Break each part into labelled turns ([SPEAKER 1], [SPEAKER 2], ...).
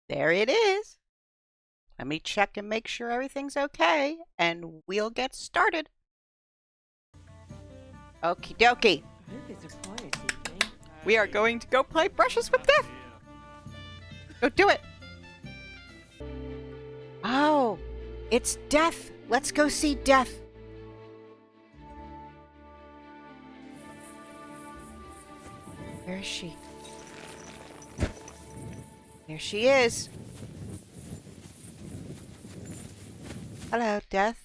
[SPEAKER 1] There it is. Let me check and make sure everything's okay, and we'll get started. Okie dokie. We are going to go play Brushes with Death. Go do it. Oh, it's Death. Let's go see Death. Where is she? There she is. Hello, Death.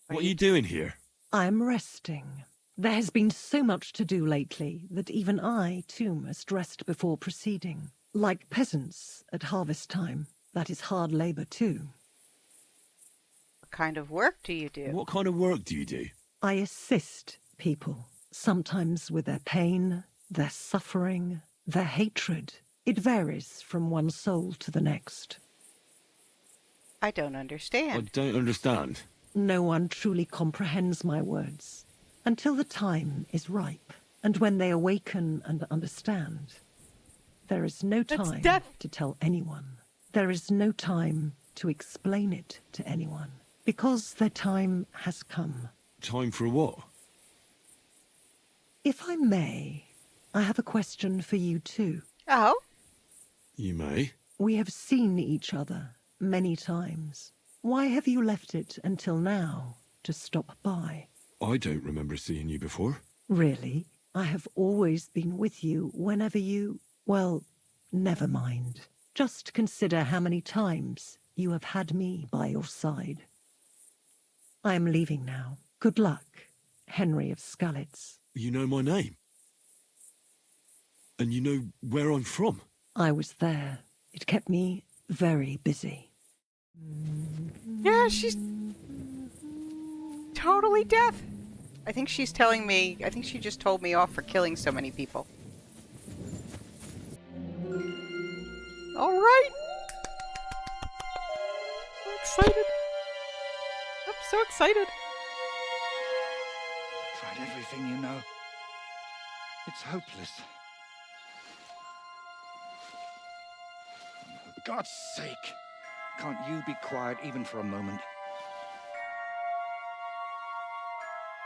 [SPEAKER 2] What are you doing here?
[SPEAKER 3] I'm resting. There has been so much to do lately that even I, too, must rest before proceeding. Like peasants at harvest time, that is hard labor, too.
[SPEAKER 1] What kind of work do you do?
[SPEAKER 2] What kind of work do you do?
[SPEAKER 3] I assist people, sometimes with their pain, their suffering, their hatred. It varies from one soul to the next.
[SPEAKER 1] I don't
[SPEAKER 2] I
[SPEAKER 1] understand.
[SPEAKER 2] don't understand.
[SPEAKER 3] No one truly comprehends my words until the time is ripe, and when they awaken and understand. There is no time to tell anyone. There is no time to explain it to anyone, because their time has come.
[SPEAKER 2] Time for what?
[SPEAKER 3] If I may, I have a question for you too.
[SPEAKER 1] Oh?
[SPEAKER 2] You may.
[SPEAKER 3] We have seen each other many times. Why have you left it until now to stop by?
[SPEAKER 2] I don't remember seeing you before.
[SPEAKER 3] Really? I have always been with you whenever you... Well, never mind. Just consider how many times you have had me by your side. I am leaving now. Good luck, Henry of Skalitz.
[SPEAKER 2] You know my name. And you know where I'm from.
[SPEAKER 3] I was there. It kept me very busy.
[SPEAKER 1] Yeah, she's totally deaf. I think she's telling me, I think she just told me off for killing so many people. All right. I'm excited. I'm so excited.
[SPEAKER 4] Tried everything, you know. It's hopeless. For God's sake, can't you be quiet even for a moment?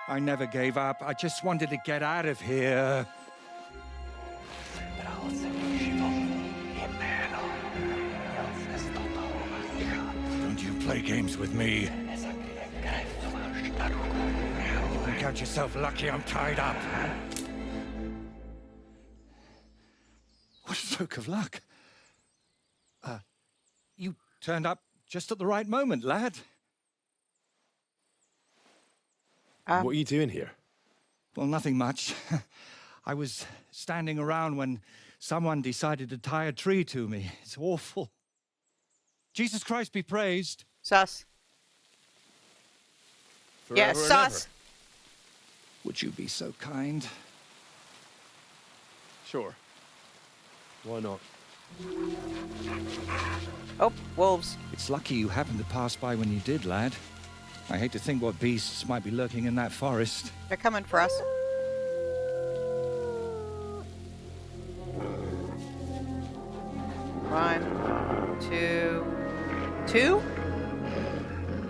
[SPEAKER 4] I never gave up. I just wanted to get out of here. Don't you play games with me. Don't count yourself lucky I'm tied up. What a stroke of luck. You turned up just at the right moment, lad.
[SPEAKER 2] What are you doing here?
[SPEAKER 4] Well, nothing much. I was standing around when someone decided to tie a tree to me. It's awful. Jesus Christ be praised.
[SPEAKER 1] Sus. Yeah,
[SPEAKER 2] Forever and
[SPEAKER 1] sus.
[SPEAKER 2] ever.
[SPEAKER 4] Would you be so kind?
[SPEAKER 2] Sure. Why not?
[SPEAKER 1] Oh, wolves.
[SPEAKER 4] It's lucky you happened to pass by when you did, lad. I hate to think what beasts might be lurking in that forest.
[SPEAKER 1] They're coming for us. One, two.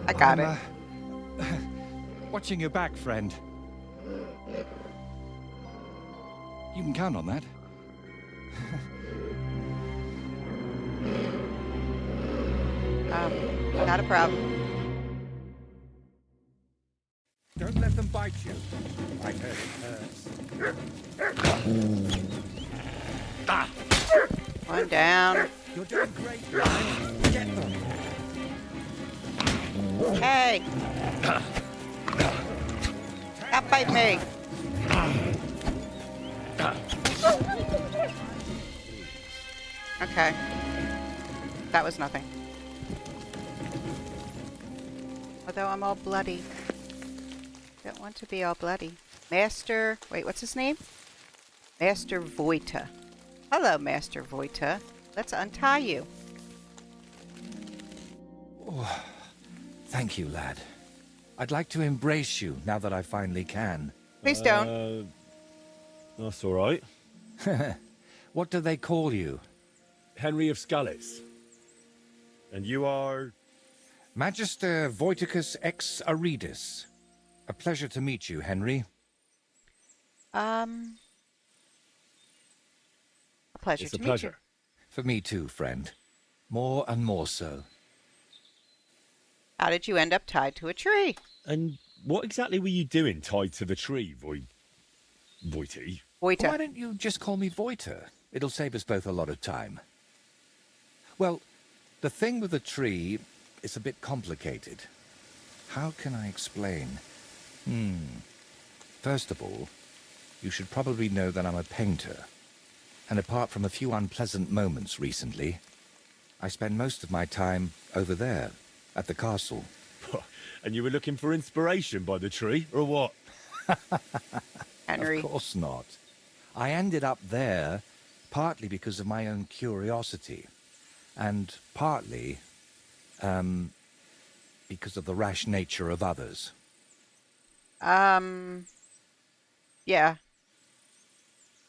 [SPEAKER 1] I got it.
[SPEAKER 4] Watching your back, friend. You can count on that.
[SPEAKER 1] Not a problem.
[SPEAKER 4] Don't let them bite you. I've heard it hurts.
[SPEAKER 1] One down.
[SPEAKER 4] You're doing great, lad. Get them.
[SPEAKER 1] Hey! Stop biting me! Okay. That was nothing. Although I'm all bloody. Don't want to be all bloody. Master... Wait, what's his name? Master Voyta. Hello, Master Voyta. Let's untie you.
[SPEAKER 4] Oh, thank you, lad. I'd like to embrace you now that I finally can.
[SPEAKER 1] Please don't.
[SPEAKER 2] That's all right.
[SPEAKER 4] What do they call you?
[SPEAKER 2] Henry of Skalitz. And you are...
[SPEAKER 5] Magister Voiticus ex Aridis. A pleasure to meet you, Henry.
[SPEAKER 1] A pleasure
[SPEAKER 2] It's
[SPEAKER 1] to
[SPEAKER 2] a
[SPEAKER 1] meet
[SPEAKER 2] pleasure.
[SPEAKER 5] For me too, friend. More and more so.
[SPEAKER 1] you. How did you end up tied to a tree?
[SPEAKER 2] And what exactly were you doing tied to the tree, Voity?
[SPEAKER 1] Voyta.
[SPEAKER 5] Why don't you just call me Voyta? It'll save us both a lot of time. Well, the thing with the tree is a bit complicated. How can I explain? First of all, you should probably know that I'm a painter. And apart from a few unpleasant moments recently, I spend most of my time over there, at the castle.
[SPEAKER 2] And you were looking for inspiration by the tree, or what?
[SPEAKER 1] Henry.
[SPEAKER 5] Of course not. I ended up there partly because of my own curiosity, and partly, because of the rash nature of others.
[SPEAKER 1] Yeah.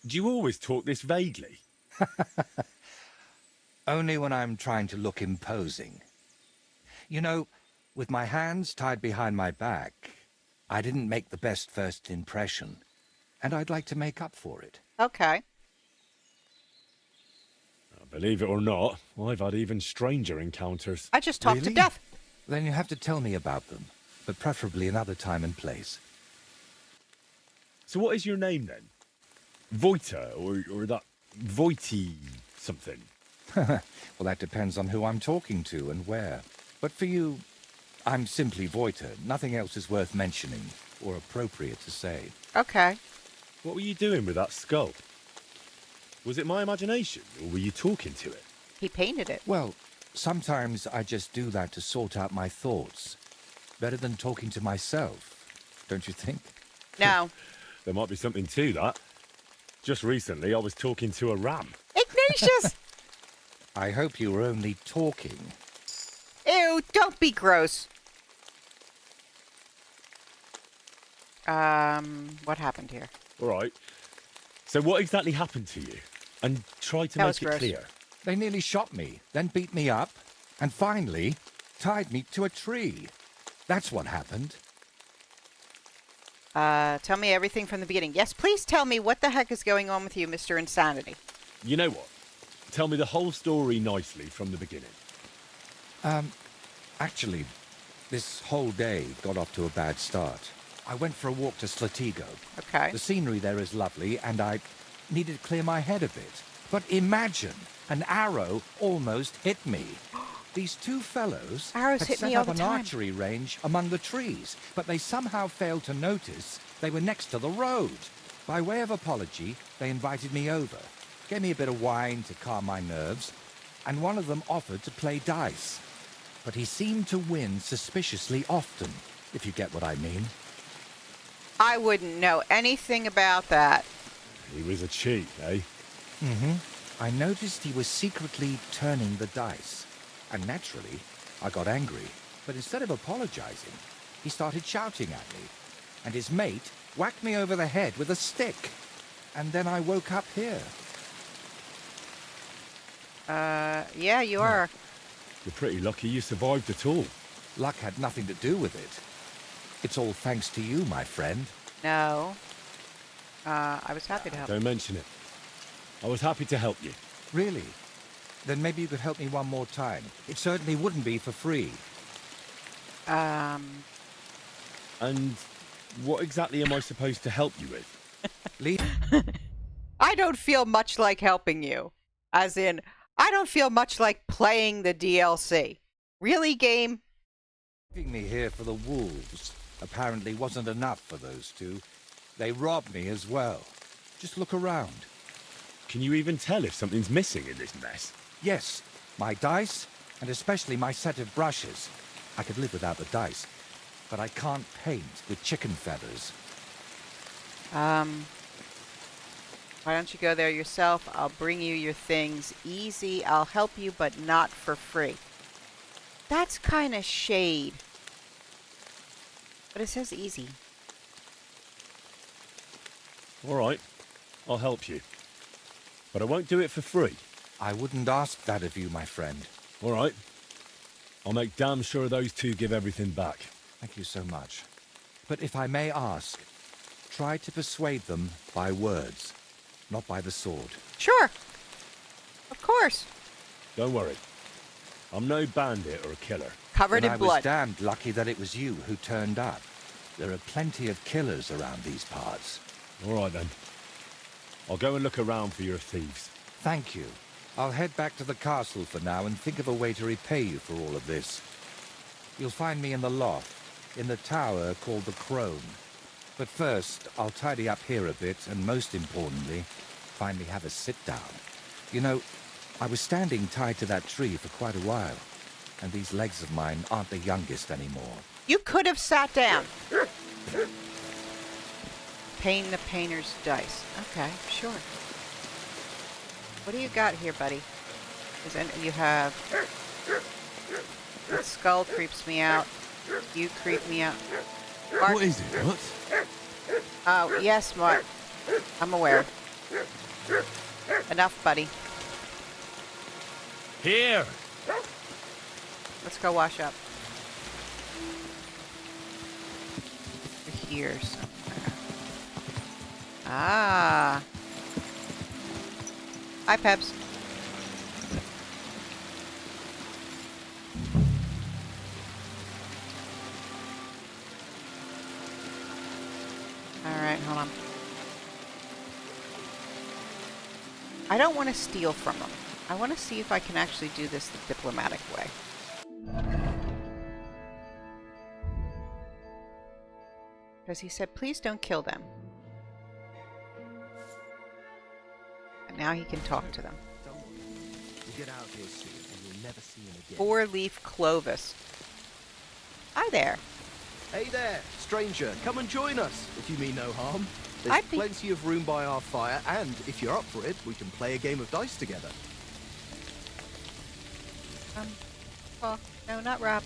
[SPEAKER 2] Do you always talk this vaguely?
[SPEAKER 5] Only when I'm trying to look imposing. You know, with my hands tied behind my back, I didn't make the best first impression, and I'd like to make up for it.
[SPEAKER 1] Okay.
[SPEAKER 2] Believe it or not, I've had even stranger encounters.
[SPEAKER 1] I just talked to
[SPEAKER 5] Really?
[SPEAKER 1] death.
[SPEAKER 5] Then you have to tell me about them, but preferably another time and place.
[SPEAKER 2] So what is your name then? Voyta, or that Voity something?
[SPEAKER 5] Well, that depends on who I'm talking to and where. But for you, I'm simply Voyta. Nothing else is worth mentioning or appropriate to say.
[SPEAKER 1] Okay.
[SPEAKER 2] What were you doing with that skull? Was it my imagination, or were you talking to it?
[SPEAKER 1] He painted it.
[SPEAKER 5] Well, sometimes I just do that to sort out my thoughts. Better than talking to myself, don't you think?
[SPEAKER 1] No.
[SPEAKER 2] There might be something to that. Just recently, I was talking to a ram.
[SPEAKER 1] Ignatius!
[SPEAKER 5] I hope you were only talking.
[SPEAKER 1] Ew, don't be gross. What happened here?
[SPEAKER 2] All right. So what exactly happened to you? And try to
[SPEAKER 1] That was
[SPEAKER 2] make it
[SPEAKER 1] gross.
[SPEAKER 2] clear.
[SPEAKER 5] They nearly shot me, then beat me up, and finally tied me to a tree. That's what happened.
[SPEAKER 1] Tell me everything from the beginning. Yes, please tell me what the heck is going on with you, Mr. Insanity.
[SPEAKER 2] You know what? Tell me the whole story nicely from the beginning.
[SPEAKER 5] Actually, this whole day got off to a bad start. I went for a walk to Slatigo.
[SPEAKER 1] Okay.
[SPEAKER 5] The scenery there is lovely, and I needed to clear my head a bit. But imagine, an arrow almost hit me. These two fellows
[SPEAKER 1] Arrows
[SPEAKER 5] had
[SPEAKER 1] hit
[SPEAKER 5] set
[SPEAKER 1] me all
[SPEAKER 5] up
[SPEAKER 1] the
[SPEAKER 5] an
[SPEAKER 1] time.
[SPEAKER 5] archery range among the trees, but they somehow failed to notice they were next to the road. By way of apology, they invited me over, gave me a bit of wine to calm my nerves, and one of them offered to play dice. But he seemed to win suspiciously often, if you get what I mean.
[SPEAKER 1] I wouldn't know anything about that.
[SPEAKER 2] He was a cheat, eh?
[SPEAKER 5] I noticed he was secretly turning the dice. And naturally, I got angry. But instead of apologizing, he started shouting at me. And his mate whacked me over the head with a stick. And then I woke up here.
[SPEAKER 1] Yeah, you are.
[SPEAKER 2] You're pretty lucky you survived at all.
[SPEAKER 5] Luck had nothing to do with it. It's all thanks to you, my friend.
[SPEAKER 1] No. I was happy to help.
[SPEAKER 2] Don't mention it. I was happy to help you.
[SPEAKER 5] Really? Then maybe you could help me one more time. It certainly wouldn't be for free.
[SPEAKER 2] And what exactly am I supposed to help you with?
[SPEAKER 5] Leave
[SPEAKER 1] I don't feel much like helping you. As in, I don't feel much like playing the DLC. Really, game?
[SPEAKER 5] Leaving me here for the wolves apparently wasn't enough for those two. They robbed me as well. Just look around.
[SPEAKER 2] Can you even tell if something's missing in this mess?
[SPEAKER 5] Yes, my dice, and especially my set of brushes. I could live without the dice, but I can't paint with chicken feathers.
[SPEAKER 1] Why don't you go there yourself? I'll bring you your things. Easy. I'll help you, but not for free. That's kind of shade. But it says easy.
[SPEAKER 2] All right, I'll help you. But I won't do it for free.
[SPEAKER 5] I wouldn't ask that of you, my friend.
[SPEAKER 2] All right. I'll make damn sure those two give everything back.
[SPEAKER 5] Thank you so much. But if I may ask, try to persuade them by words, not by the sword.
[SPEAKER 1] Sure. Of course.
[SPEAKER 2] Don't worry. I'm no bandit or a killer.
[SPEAKER 1] Covered
[SPEAKER 5] Then
[SPEAKER 1] in
[SPEAKER 5] I was
[SPEAKER 1] blood.
[SPEAKER 5] damned lucky that it was you who turned up. There are plenty of killers around these parts.
[SPEAKER 2] All right, then. I'll go and look around for your thieves.
[SPEAKER 5] Thank you. I'll head back to the castle for now and think of a way to repay you for all of this. You'll find me in the loft, in the tower called the Crone. But first, I'll tidy up here a bit, and most importantly, finally have a sit-down. You know, I was standing tied to that tree for quite a while, and these legs of mine aren't the youngest anymore.
[SPEAKER 1] You could have sat down. Pain the painter's dice. Okay, sure. What do you got here, buddy? You have... That skull creeps me out. You creep me out. Mark.
[SPEAKER 2] What is it? What?
[SPEAKER 1] Oh, yes, Mark. I'm aware. Enough, buddy.
[SPEAKER 2] Here!
[SPEAKER 1] Let's go wash up. Here somewhere. Ah. Hi, Peps. Alright, hold on. I don't want to steal from them. I want to see if I can actually do this the diplomatic way. Because he said, please don't kill them. And now he can talk to them.
[SPEAKER 6] Don't worry. We'll get out of here soon, and you'll never see him again.
[SPEAKER 1] Four-leaf Clovis. Hi there.
[SPEAKER 6] Hey there, stranger. Come and join us, if you mean no harm. There's
[SPEAKER 1] I'd be-
[SPEAKER 6] plenty of room by our fire, and if you're up for it, we can play a game of dice together.
[SPEAKER 1] Talk. No, not Rob.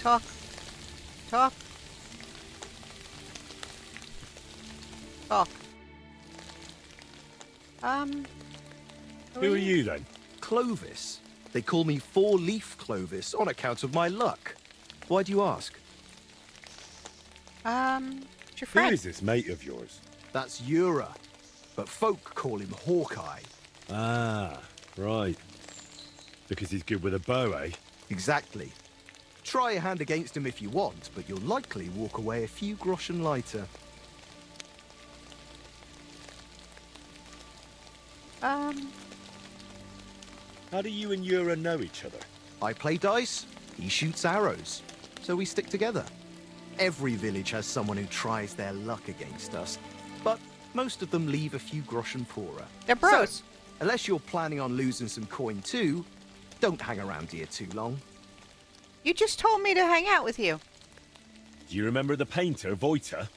[SPEAKER 1] Talk. Talk. Talk.
[SPEAKER 2] Who are you, then?
[SPEAKER 6] Clovis. They call me Four-Leaf Clovis on account of my luck. Why do you ask?
[SPEAKER 1] It's your
[SPEAKER 2] Who
[SPEAKER 1] friend.
[SPEAKER 2] is this mate of yours?
[SPEAKER 6] That's Ura, but folk call him Hawkeye.
[SPEAKER 2] Ah, right. Because he's good with a bow, eh?
[SPEAKER 6] Exactly. Try a hand against him if you want, but you'll likely walk away a few groschen lighter.
[SPEAKER 2] How do you and Ura know each other?
[SPEAKER 6] I play dice, he shoots arrows, so we stick together. Every village has someone who tries their luck against us, but most of them leave a few groschen poorer.
[SPEAKER 1] They're bros.
[SPEAKER 6] So, unless you're planning on losing some coin too, don't hang around here too long.
[SPEAKER 1] You just told me to hang out with you.
[SPEAKER 2] Do you remember the painter, Voyta?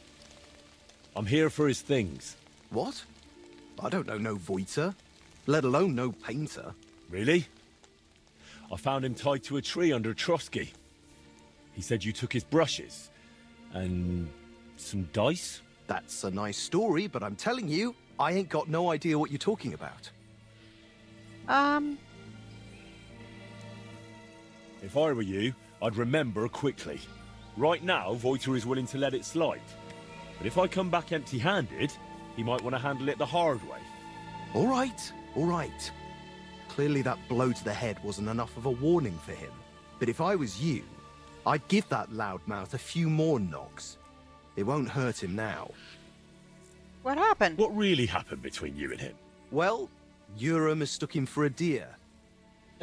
[SPEAKER 2] I'm here for his things.
[SPEAKER 6] What? I don't know no Voyta, let alone no painter.
[SPEAKER 2] Really? I found him tied to a tree under Trosky. He said you took his brushes. And some dice?
[SPEAKER 6] That's a nice story, but I'm telling you, I ain't got no idea what you're talking about.
[SPEAKER 2] If I were you, I'd remember quickly. Right now, Voyta is willing to let it slide. But if I come back empty-handed, he might want to handle it the hard way.
[SPEAKER 6] All right, all right. Clearly that blow to the head wasn't enough of a warning for him. But if I was you, I'd give that loudmouth a few more knocks. It won't hurt him now.
[SPEAKER 1] What happened?
[SPEAKER 2] What really happened between you and him?
[SPEAKER 6] Well, Ura mistook him for a deer.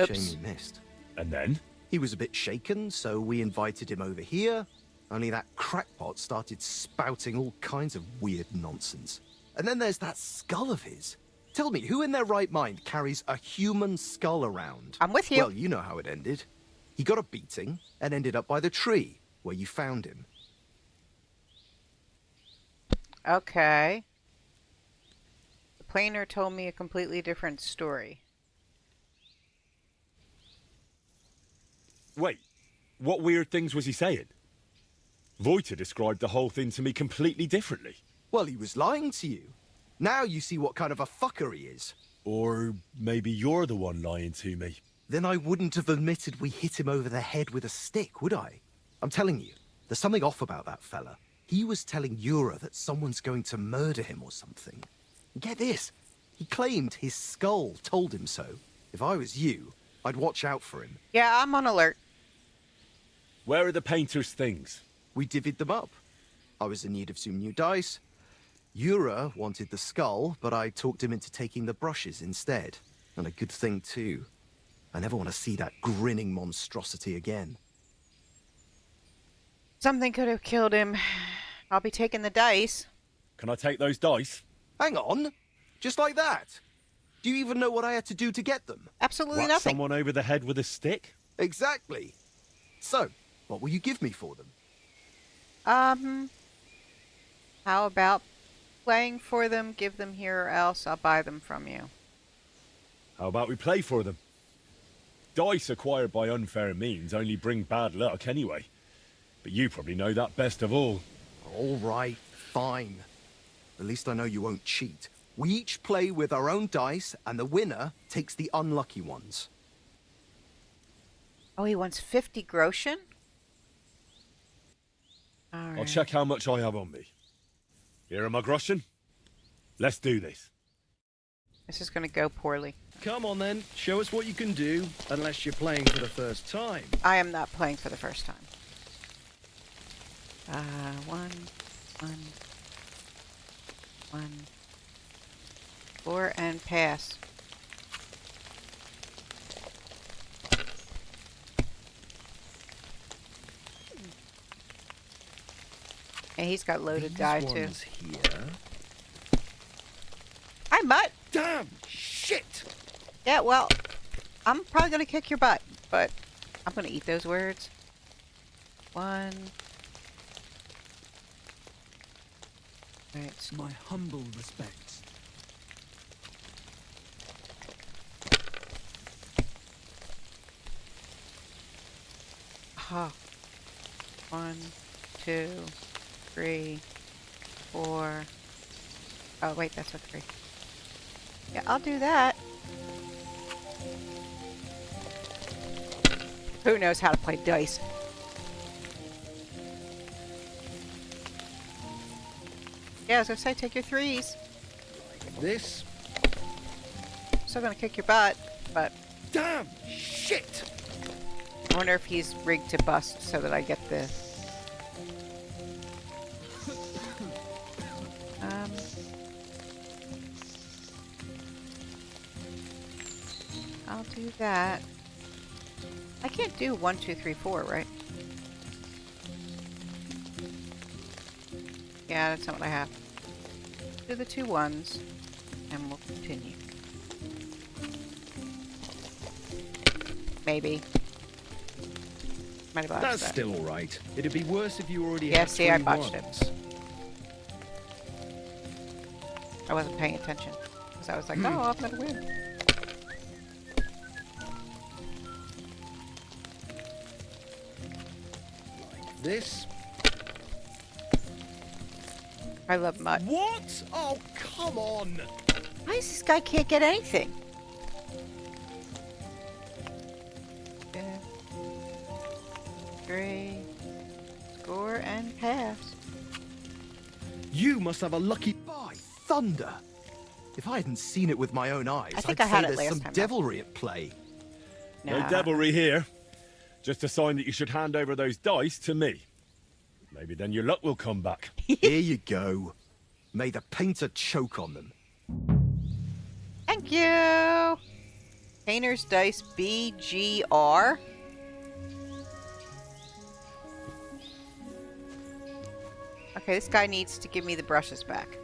[SPEAKER 1] Oops.
[SPEAKER 6] Shame he missed.
[SPEAKER 2] And then?
[SPEAKER 6] He was a bit shaken, so we invited him over here, only that crackpot started spouting all kinds of weird nonsense. And then there's that skull of his. Tell me, who in their right mind carries a human skull around?
[SPEAKER 1] I'm with you.
[SPEAKER 6] Well, you know how it ended. He got a beating and ended up by the tree, where you found him.
[SPEAKER 1] Okay. The planer told me a completely different story.
[SPEAKER 2] Wait, what weird things was he saying? Voyta described the whole thing to me completely differently.
[SPEAKER 6] Well, he was lying to you. Now you see what kind of a fucker he is.
[SPEAKER 2] Or maybe you're the one lying to me.
[SPEAKER 6] then I wouldn't have admitted we hit him over the head with a stick, would I? I'm telling you, there's something off about that fella. He was telling Yura that someone's going to murder him or something. Get this, he claimed his skull told him so. If I was you, I'd watch out for him.
[SPEAKER 1] Yeah, I'm on alert.
[SPEAKER 2] Where are the painter's things?
[SPEAKER 6] We divvied them up. I was in need of some new dice. Yura wanted the skull, but I talked him into taking the brushes instead. And a good thing, too. I never want to see that grinning monstrosity again.
[SPEAKER 1] Something could have killed him. I'll be taking the dice.
[SPEAKER 2] Can I take those dice?
[SPEAKER 6] Hang on! Just like that? Do you even know what I had to do to get them?
[SPEAKER 1] Absolutely
[SPEAKER 2] Whack
[SPEAKER 1] nothing.
[SPEAKER 2] someone over the head with a stick?
[SPEAKER 6] Exactly. So, what will you give me for them?
[SPEAKER 1] How about playing for them, give them here, or else I'll buy them from you.
[SPEAKER 2] How about we play for them? Dice acquired by unfair means only bring bad luck anyway. But you probably know that best of all.
[SPEAKER 6] All right, fine. At least I know you won't cheat. We each play with our own dice, and the winner takes the unlucky ones.
[SPEAKER 1] Oh, he wants 50 groschen? All right.
[SPEAKER 2] I'll check how much I have on me. Here are my groschen. Let's do this.
[SPEAKER 1] This is going to go poorly.
[SPEAKER 7] Come on then, show us what you can do, unless you're playing for the first time.
[SPEAKER 1] I am not playing for the first time. One. 4 and pass. And he's got loaded die too.
[SPEAKER 7] One's here.
[SPEAKER 1] Hi, Mutt.
[SPEAKER 7] Damn! Shit!
[SPEAKER 1] Yeah, well, I'm probably going to kick your butt, but I'm going to eat those words. 1. Right.
[SPEAKER 8] My humble respects.
[SPEAKER 1] Aha. 1, 2, 3, 4. Oh, wait, that's a 3. Yeah, I'll do that. Who knows how to play dice? Yeah, I was gonna say, take your 3s.
[SPEAKER 7] This.
[SPEAKER 1] Still gonna kick your butt, but
[SPEAKER 7] Damn! Shit!
[SPEAKER 1] I wonder if he's rigged to bust so that I get the... I'll do that. I can't do 1, 2, 3, 4, right? Yeah, that's not what I have. Do the 2 1s, and we'll continue. Maybe. Might have botched
[SPEAKER 7] That's
[SPEAKER 1] that.
[SPEAKER 7] still alright. It'd be worse if you already
[SPEAKER 1] Yeah,
[SPEAKER 7] had
[SPEAKER 1] see, I
[SPEAKER 7] 3
[SPEAKER 1] botched
[SPEAKER 7] ones.
[SPEAKER 1] it. I wasn't paying attention. Because I was like, oh, I'm gonna win.
[SPEAKER 7] This.
[SPEAKER 1] I love Mutt.
[SPEAKER 7] What? Oh, come on!
[SPEAKER 1] Why is this guy can't get anything? Yeah. 3. Score and pass.
[SPEAKER 7] You must have a lucky...
[SPEAKER 6] By thunder! If I hadn't seen it with my own eyes,
[SPEAKER 1] I think
[SPEAKER 6] I'd
[SPEAKER 1] I had
[SPEAKER 6] say
[SPEAKER 1] it
[SPEAKER 6] there's
[SPEAKER 1] last
[SPEAKER 6] some
[SPEAKER 1] time, though.
[SPEAKER 6] devilry at play.
[SPEAKER 2] No
[SPEAKER 1] Nah.
[SPEAKER 2] devilry here. Just a sign that you should hand over those dice to me. Maybe then your luck will come back.
[SPEAKER 6] Here you go. May the painter choke on them.
[SPEAKER 1] Thank you! Painter's Dice BGR. Okay, this guy needs to give me the brushes back.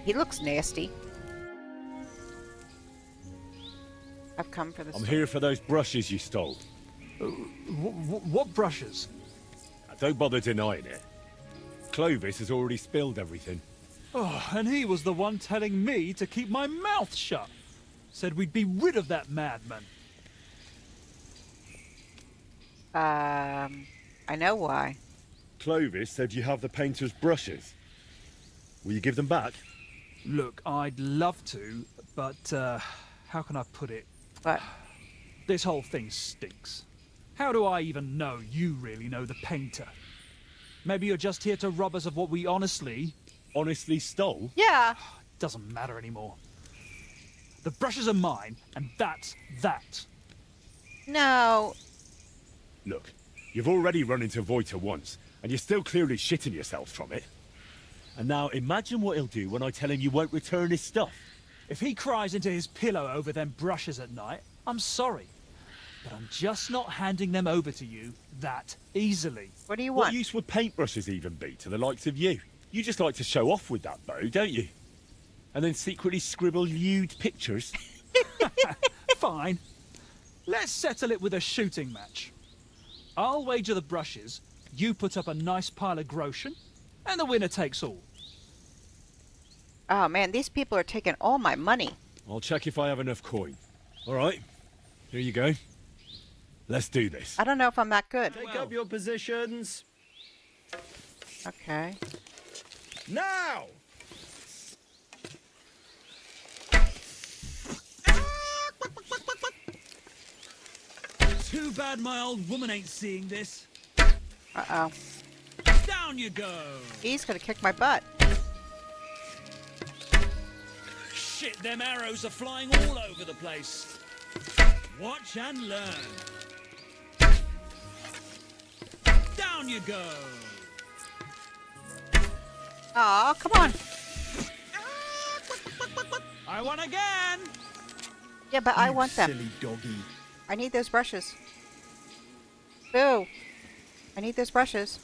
[SPEAKER 1] He looks nasty. I've come for this.
[SPEAKER 2] I'm here for those brushes you stole.
[SPEAKER 8] What brushes?
[SPEAKER 2] Now, don't bother denying it. Clovis has already spilled everything.
[SPEAKER 8] Oh, and he was the one telling me to keep my mouth shut. Said we'd be rid of that madman.
[SPEAKER 1] I know why.
[SPEAKER 2] Clovis said you have the painter's brushes. Will you give them back?
[SPEAKER 8] Look, I'd love to, but How can I put it?
[SPEAKER 1] But
[SPEAKER 8] This whole thing stinks. How do I even know you really know the painter? Maybe you're just here to rob us of what we honestly
[SPEAKER 2] stole?
[SPEAKER 1] yeah.
[SPEAKER 8] doesn't matter anymore. The brushes are mine, and that's that.
[SPEAKER 1] No.
[SPEAKER 2] Look, you've already run into Voyta once, and you're still clearly shitting yourselves from it. And now imagine what he'll do when I tell him you won't return his stuff.
[SPEAKER 8] If he cries into his pillow over them brushes at night, I'm sorry. But I'm just not handing them over to you that easily.
[SPEAKER 1] What do you
[SPEAKER 2] What
[SPEAKER 1] want?
[SPEAKER 2] use would paintbrushes even be to the likes of you? You just like to show off with that bow, don't you? And then secretly scribble lewd pictures.
[SPEAKER 8] Fine. Let's settle it with a shooting match. I'll wager the brushes, you put up a nice pile of groschen, and the winner takes all.
[SPEAKER 1] Oh man, these people are taking all my money.
[SPEAKER 2] I'll check if I have enough coin. All right, here you go. Let's do this.
[SPEAKER 1] I don't know if I'm that good.
[SPEAKER 7] Take up your positions.
[SPEAKER 1] Okay.
[SPEAKER 7] Now!
[SPEAKER 9] Too bad my old woman ain't seeing this.
[SPEAKER 1] Uh-oh.
[SPEAKER 9] Down you go.
[SPEAKER 1] He's gonna kick my butt.
[SPEAKER 9] Shit, them arrows are flying all over the place. Watch and learn. Down you go.
[SPEAKER 1] Aw, come on.
[SPEAKER 9] I won again.
[SPEAKER 1] Yeah, but I want them.
[SPEAKER 7] Silly doggy.
[SPEAKER 1] I need those brushes. Boo. I need those brushes.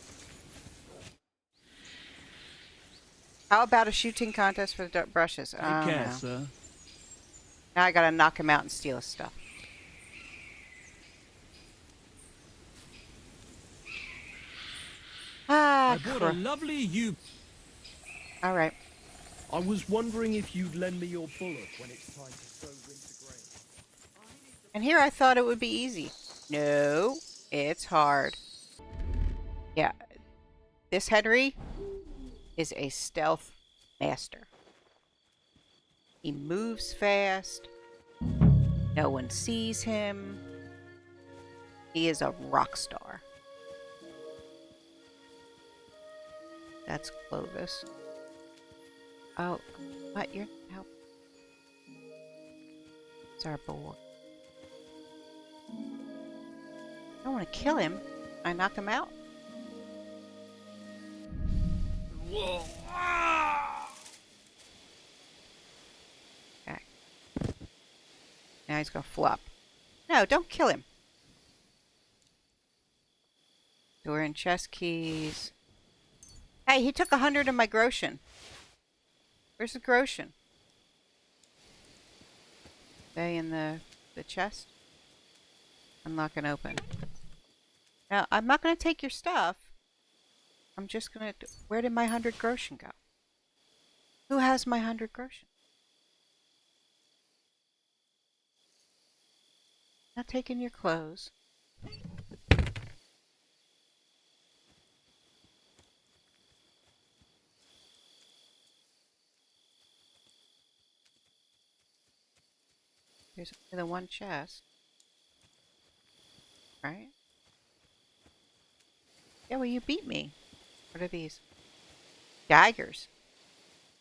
[SPEAKER 1] How about a shooting contest for the brushes?
[SPEAKER 9] Take
[SPEAKER 1] Oh,
[SPEAKER 9] care,
[SPEAKER 1] no.
[SPEAKER 9] sir.
[SPEAKER 1] Now I gotta knock him out and steal his stuff. Ah,
[SPEAKER 9] I bought a lovely you.
[SPEAKER 1] all right.
[SPEAKER 7] I was wondering if you'd lend me your bullet when it's time to sow winter grain.
[SPEAKER 1] And here I thought it would be easy. No, it's hard. Yeah, this Henry is a stealth master. He moves fast. No one sees him. He is a rock star. That's Clovis. Oh, what? You're help. It's our boy. I don't want to kill him. I knock him out.
[SPEAKER 9] Whoa.
[SPEAKER 1] Okay. Now he's gonna flop. No, don't kill him. So we're in chest keys. Hey, he took 100 of my groschen. Where's the groschen? They in the chest? Unlock and open. Now, I'm not going to take your stuff. I'm just going to... Where did my 100 groschen go? Who has my 100 groschen? Not taking your clothes. Here's the one chest. Right? Yeah, well, you beat me. What are these? Daggers.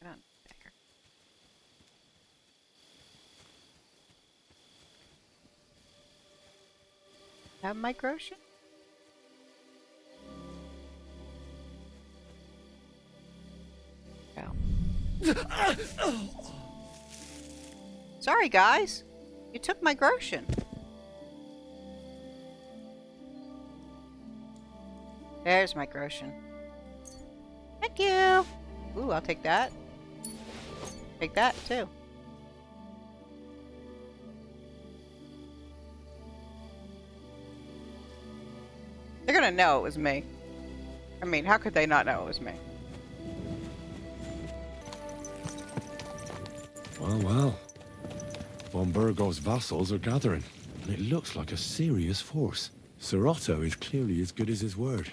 [SPEAKER 1] I don't know dagger. Have my groschen? Oh. Sorry, guys. You took my groschen. There's my groschen. Thank you. Ooh, I'll take that. Take that, too. They're gonna know it was me. I mean, how could they not know it was me?
[SPEAKER 2] Well, well. Von Burgov's vassals are gathering, and it looks like a serious force. Sir Otto is clearly as good as his word.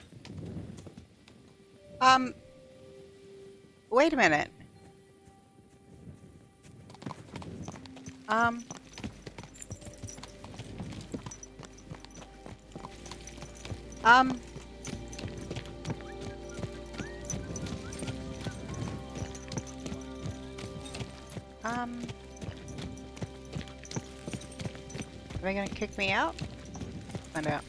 [SPEAKER 1] Wait a minute. Um. Are they gonna kick me out? Find out.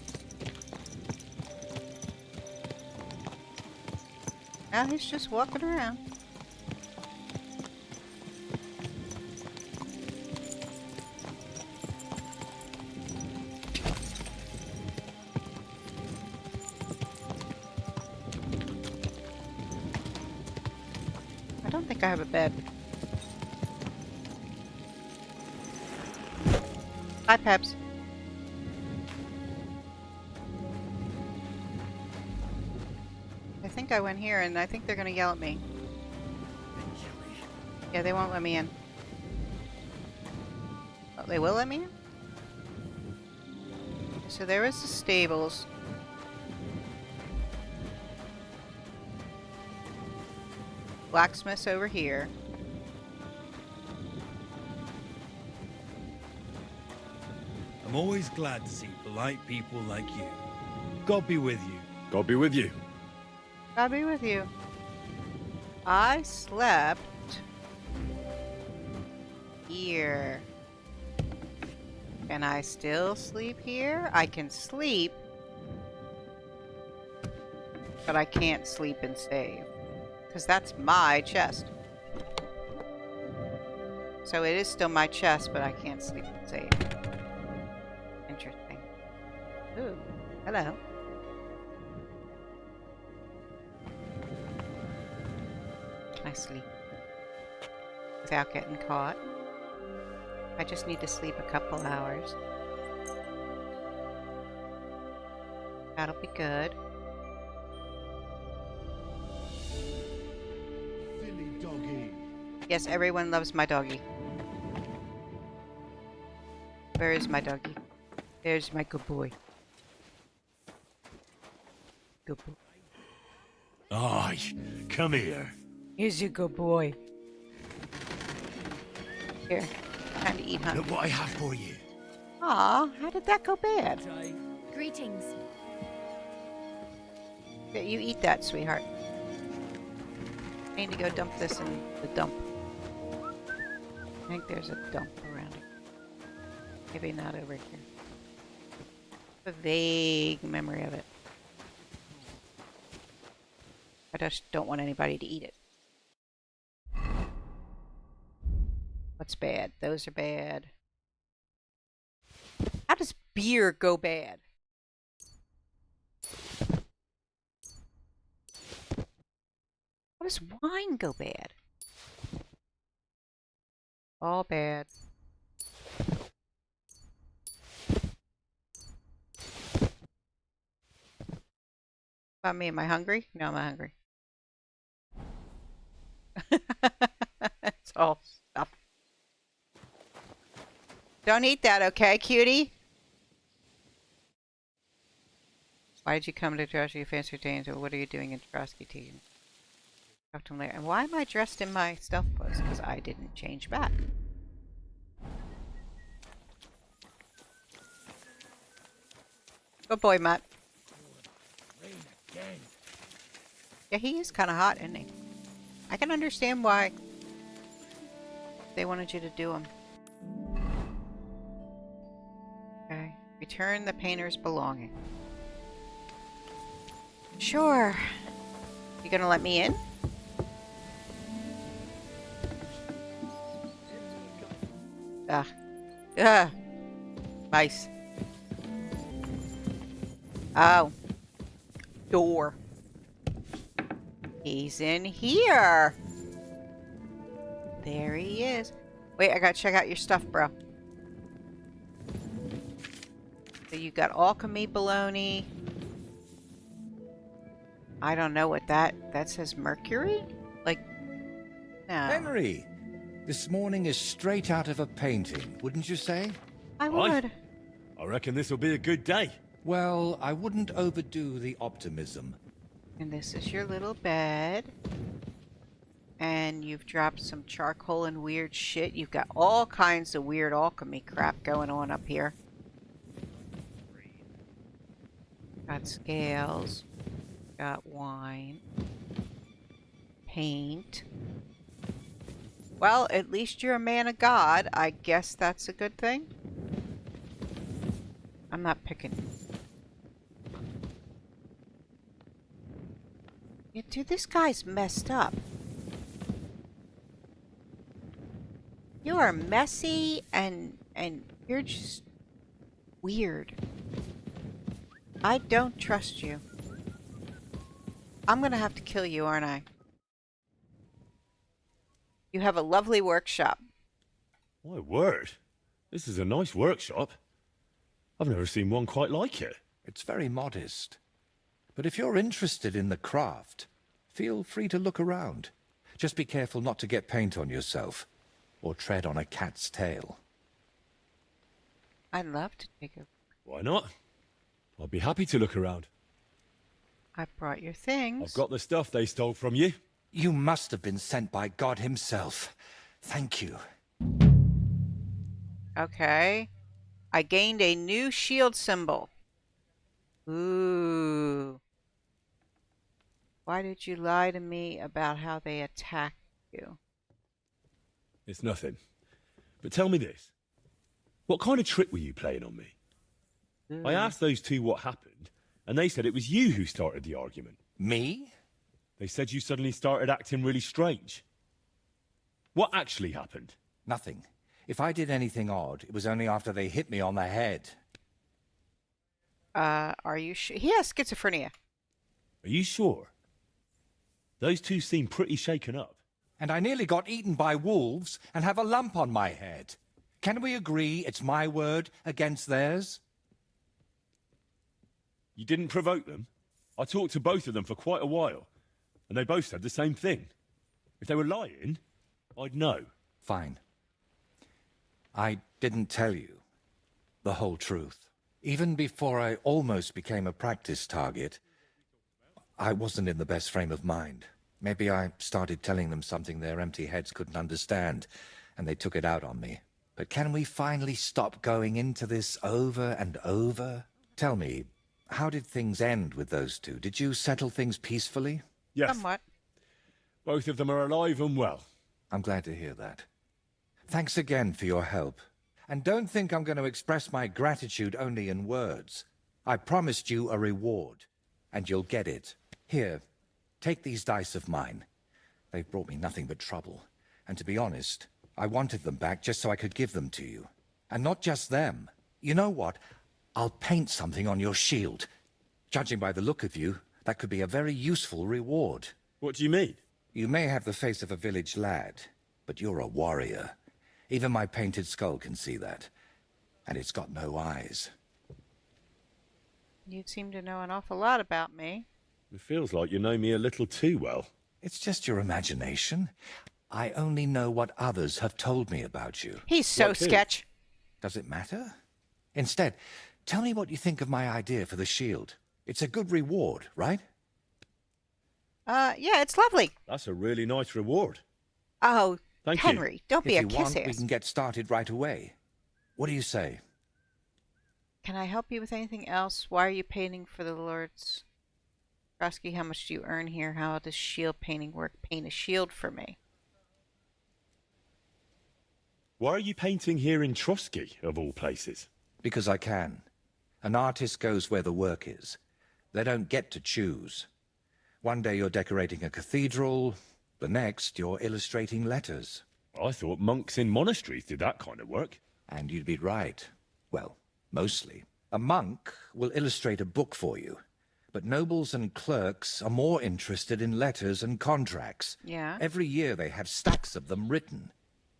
[SPEAKER 1] Now he's just walking around. I don't think I have a bed. Hi, Peps. I think I went here, and I think they're gonna yell at me. Yeah, they won't let me in. Oh, they will let me in? So there is the stables. Blacksmith's over here.
[SPEAKER 9] I'm always glad to see polite people like you. God be with you.
[SPEAKER 2] God be with you.
[SPEAKER 1] God be with you. I slept here. Can I still sleep here? I can sleep, but I can't sleep and save. Because that's my chest. So it is still my chest, but I can't sleep and save. Interesting. Ooh, hello. Can I sleep without getting caught? I just need to sleep a couple hours. That'll be good.
[SPEAKER 7] Silly doggy.
[SPEAKER 1] Yes, everyone loves my doggy. Where is my doggy? There's my good boy. Good boy.
[SPEAKER 2] Aye, come here.
[SPEAKER 1] Here's your good boy. Here, time to eat, huh?
[SPEAKER 2] Look what I have for you.
[SPEAKER 1] Aw, how did that go bad?
[SPEAKER 10] Greetings.
[SPEAKER 1] Yeah, you eat that, sweetheart. I need to go dump this in the dump. I think there's a dump around it. Maybe not over here. A vague memory of it. I just don't want anybody to eat it. What's bad? Those are bad. How does beer go bad? How does wine go bad? All bad. About me, am I hungry? No, I'm not hungry. It's all stuff. Don't eat that, okay, cutie? Why did you come to Trosky Fancy Danes, or what are you doing in Trosky Region? Talk to him later. And why am I dressed in my stealth clothes? Because I didn't change back. Good boy, Mutt. Yeah, he is kind of hot, isn't he? I can understand why they wanted you to do him. Okay. Return the painter's belonging. Sure. You gonna let me in? Ugh. Ugh. Nice. Oh. Door. He's in here. There he is. Wait, I gotta check out your stuff, bro. So you got alchemy baloney. I don't know what that says mercury? Like, no.
[SPEAKER 5] Henry, this morning is straight out of a painting, wouldn't you say?
[SPEAKER 1] I would.
[SPEAKER 2] I reckon this will be a good day.
[SPEAKER 5] Well, I wouldn't overdo the optimism.
[SPEAKER 1] And this is your little bed. And you've dropped some charcoal and weird shit. You've got all kinds of weird alchemy crap going on up here. Got scales. Got wine. Paint. Well, at least you're a man of God. I guess that's a good thing. I'm not picking. Yeah, dude, this guy's messed up. You are messy and you're just weird. I don't trust you. I'm gonna have to kill you, aren't I? You have a lovely workshop.
[SPEAKER 2] My word. This is a nice workshop. I've never seen one quite like it.
[SPEAKER 5] It's very modest. But if you're interested in the craft, feel free to look around. Just be careful not to get paint on yourself, or tread on a cat's tail.
[SPEAKER 1] I'd love to take a...
[SPEAKER 2] Why not? I'd be happy to look around.
[SPEAKER 1] I brought your things.
[SPEAKER 2] I've got the stuff they stole from you.
[SPEAKER 5] You must have been sent by God himself. Thank you.
[SPEAKER 1] Okay. I gained a new shield symbol. Ooh. Why did you lie to me about how they attacked you?
[SPEAKER 2] It's nothing. But tell me this. What kind of trick were you playing on me? I asked those two what happened, and they said it was you who started the argument.
[SPEAKER 5] Me?
[SPEAKER 2] They said you suddenly started acting really strange. What actually happened?
[SPEAKER 5] Nothing. If I did anything odd, it was only after they hit me on the head.
[SPEAKER 1] Are you sure? He has schizophrenia.
[SPEAKER 2] Are you sure? Those two seem pretty shaken up.
[SPEAKER 5] And I nearly got eaten by wolves and have a lump on my head. Can we agree it's my word against theirs?
[SPEAKER 2] You didn't provoke them? I talked to both of them for quite a while, and they both said the same thing. If they were lying, I'd know.
[SPEAKER 5] Fine. I didn't tell you the whole truth. Even before I almost became a practice target, I wasn't in the best frame of mind. Maybe I started telling them something their empty heads couldn't understand, and they took it out on me. But can we finally stop going into this over and over? Tell me, how did things end with those two? Did you settle things peacefully?
[SPEAKER 2] Yes.
[SPEAKER 1] Somewhat.
[SPEAKER 2] Both of them are alive and well.
[SPEAKER 5] I'm glad to hear that. Thanks again for your help. And don't think I'm going to express my gratitude only in words. I promised you a reward, and you'll get it. Here, take these dice of mine. They've brought me nothing but trouble. And to be honest, I wanted them back just so I could give them to you. And not just them. You know what? I'll paint something on your shield. Judging by the look of you, that could be a very useful reward.
[SPEAKER 2] What do you mean?
[SPEAKER 5] You may have the face of a village lad, but you're a warrior. Even my painted skull can see that. And it's got no eyes.
[SPEAKER 1] You seem to know an awful lot about me.
[SPEAKER 2] It feels like you know me a little too well.
[SPEAKER 5] It's just your imagination. I only know what others have told me about you.
[SPEAKER 1] He's so
[SPEAKER 2] Like who?
[SPEAKER 1] sketch.
[SPEAKER 5] Does it matter? Instead, tell me what you think of my idea for the shield. It's a good reward, right?
[SPEAKER 1] Yeah, it's lovely.
[SPEAKER 2] That's a really nice reward.
[SPEAKER 1] Oh,
[SPEAKER 2] Thank you.
[SPEAKER 1] Henry, don't be a
[SPEAKER 5] If you want, we
[SPEAKER 1] kiss-ass.
[SPEAKER 5] can get started right away. What do you say?
[SPEAKER 1] Can I help you with anything else? Why are you painting for the Lords? Trosky, how much do you earn here? How does shield painting work? Paint a shield for me.
[SPEAKER 2] Why are you painting here in Trosky, of all places?
[SPEAKER 5] Because I can. An artist goes where the work is. They don't get to choose. One day you're decorating a cathedral, the next you're illustrating letters.
[SPEAKER 2] I thought monks in monasteries did that kind of work.
[SPEAKER 5] And you'd be right. Well, mostly. A monk will illustrate a book for you. But nobles and clerks are more interested in letters and contracts.
[SPEAKER 1] Yeah.
[SPEAKER 5] Every year they have stacks of them written.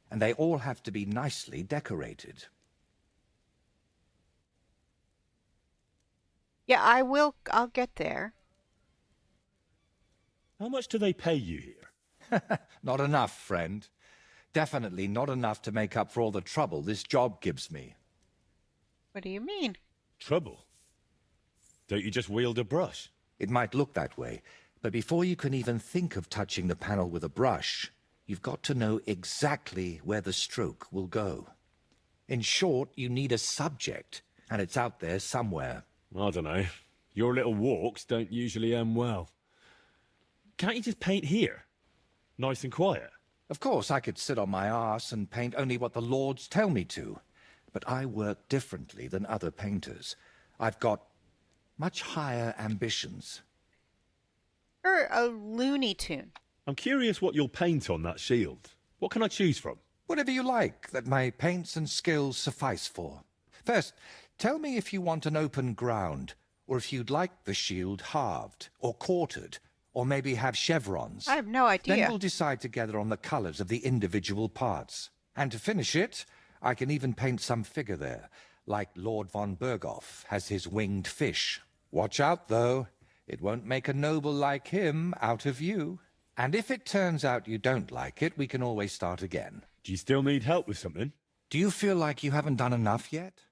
[SPEAKER 5] And they all have to be nicely decorated.
[SPEAKER 1] Yeah, I'll get there.
[SPEAKER 2] How much do they pay you here?
[SPEAKER 5] Not enough, friend. Definitely not enough to make up for all the trouble this job gives me.
[SPEAKER 1] What do you mean?
[SPEAKER 2] Trouble? Don't you just wield a brush?
[SPEAKER 5] It might look that way, but before you can even think of touching the panel with a brush, you've got to know exactly where the stroke will go. In short, you need a subject, and it's out there somewhere.
[SPEAKER 2] I don't know. Your little walks don't usually end well. Can't you just paint here? Nice and quiet.
[SPEAKER 5] Of course, I could sit on my arse and paint only what the lords tell me to. But I work differently than other painters. I've got much higher ambitions.
[SPEAKER 1] You're a Looney Tune.
[SPEAKER 2] I'm curious what you'll paint on that shield. What can I choose from?
[SPEAKER 5] Whatever you like that my paints and skills suffice for. First, tell me if you want an open ground, or if you'd like the shield halved, or quartered, or maybe have chevrons.
[SPEAKER 1] I have no idea.
[SPEAKER 5] Then we'll decide together on the colours of the individual parts. And to finish it, I can even paint some figure there, like Lord von Berghoff has his winged fish. Watch out, though. It won't make a noble like him out of you. And if it turns out you don't like it, we can always start again.
[SPEAKER 2] Do you still need help with something?
[SPEAKER 5] Do you feel like you haven't done enough yet?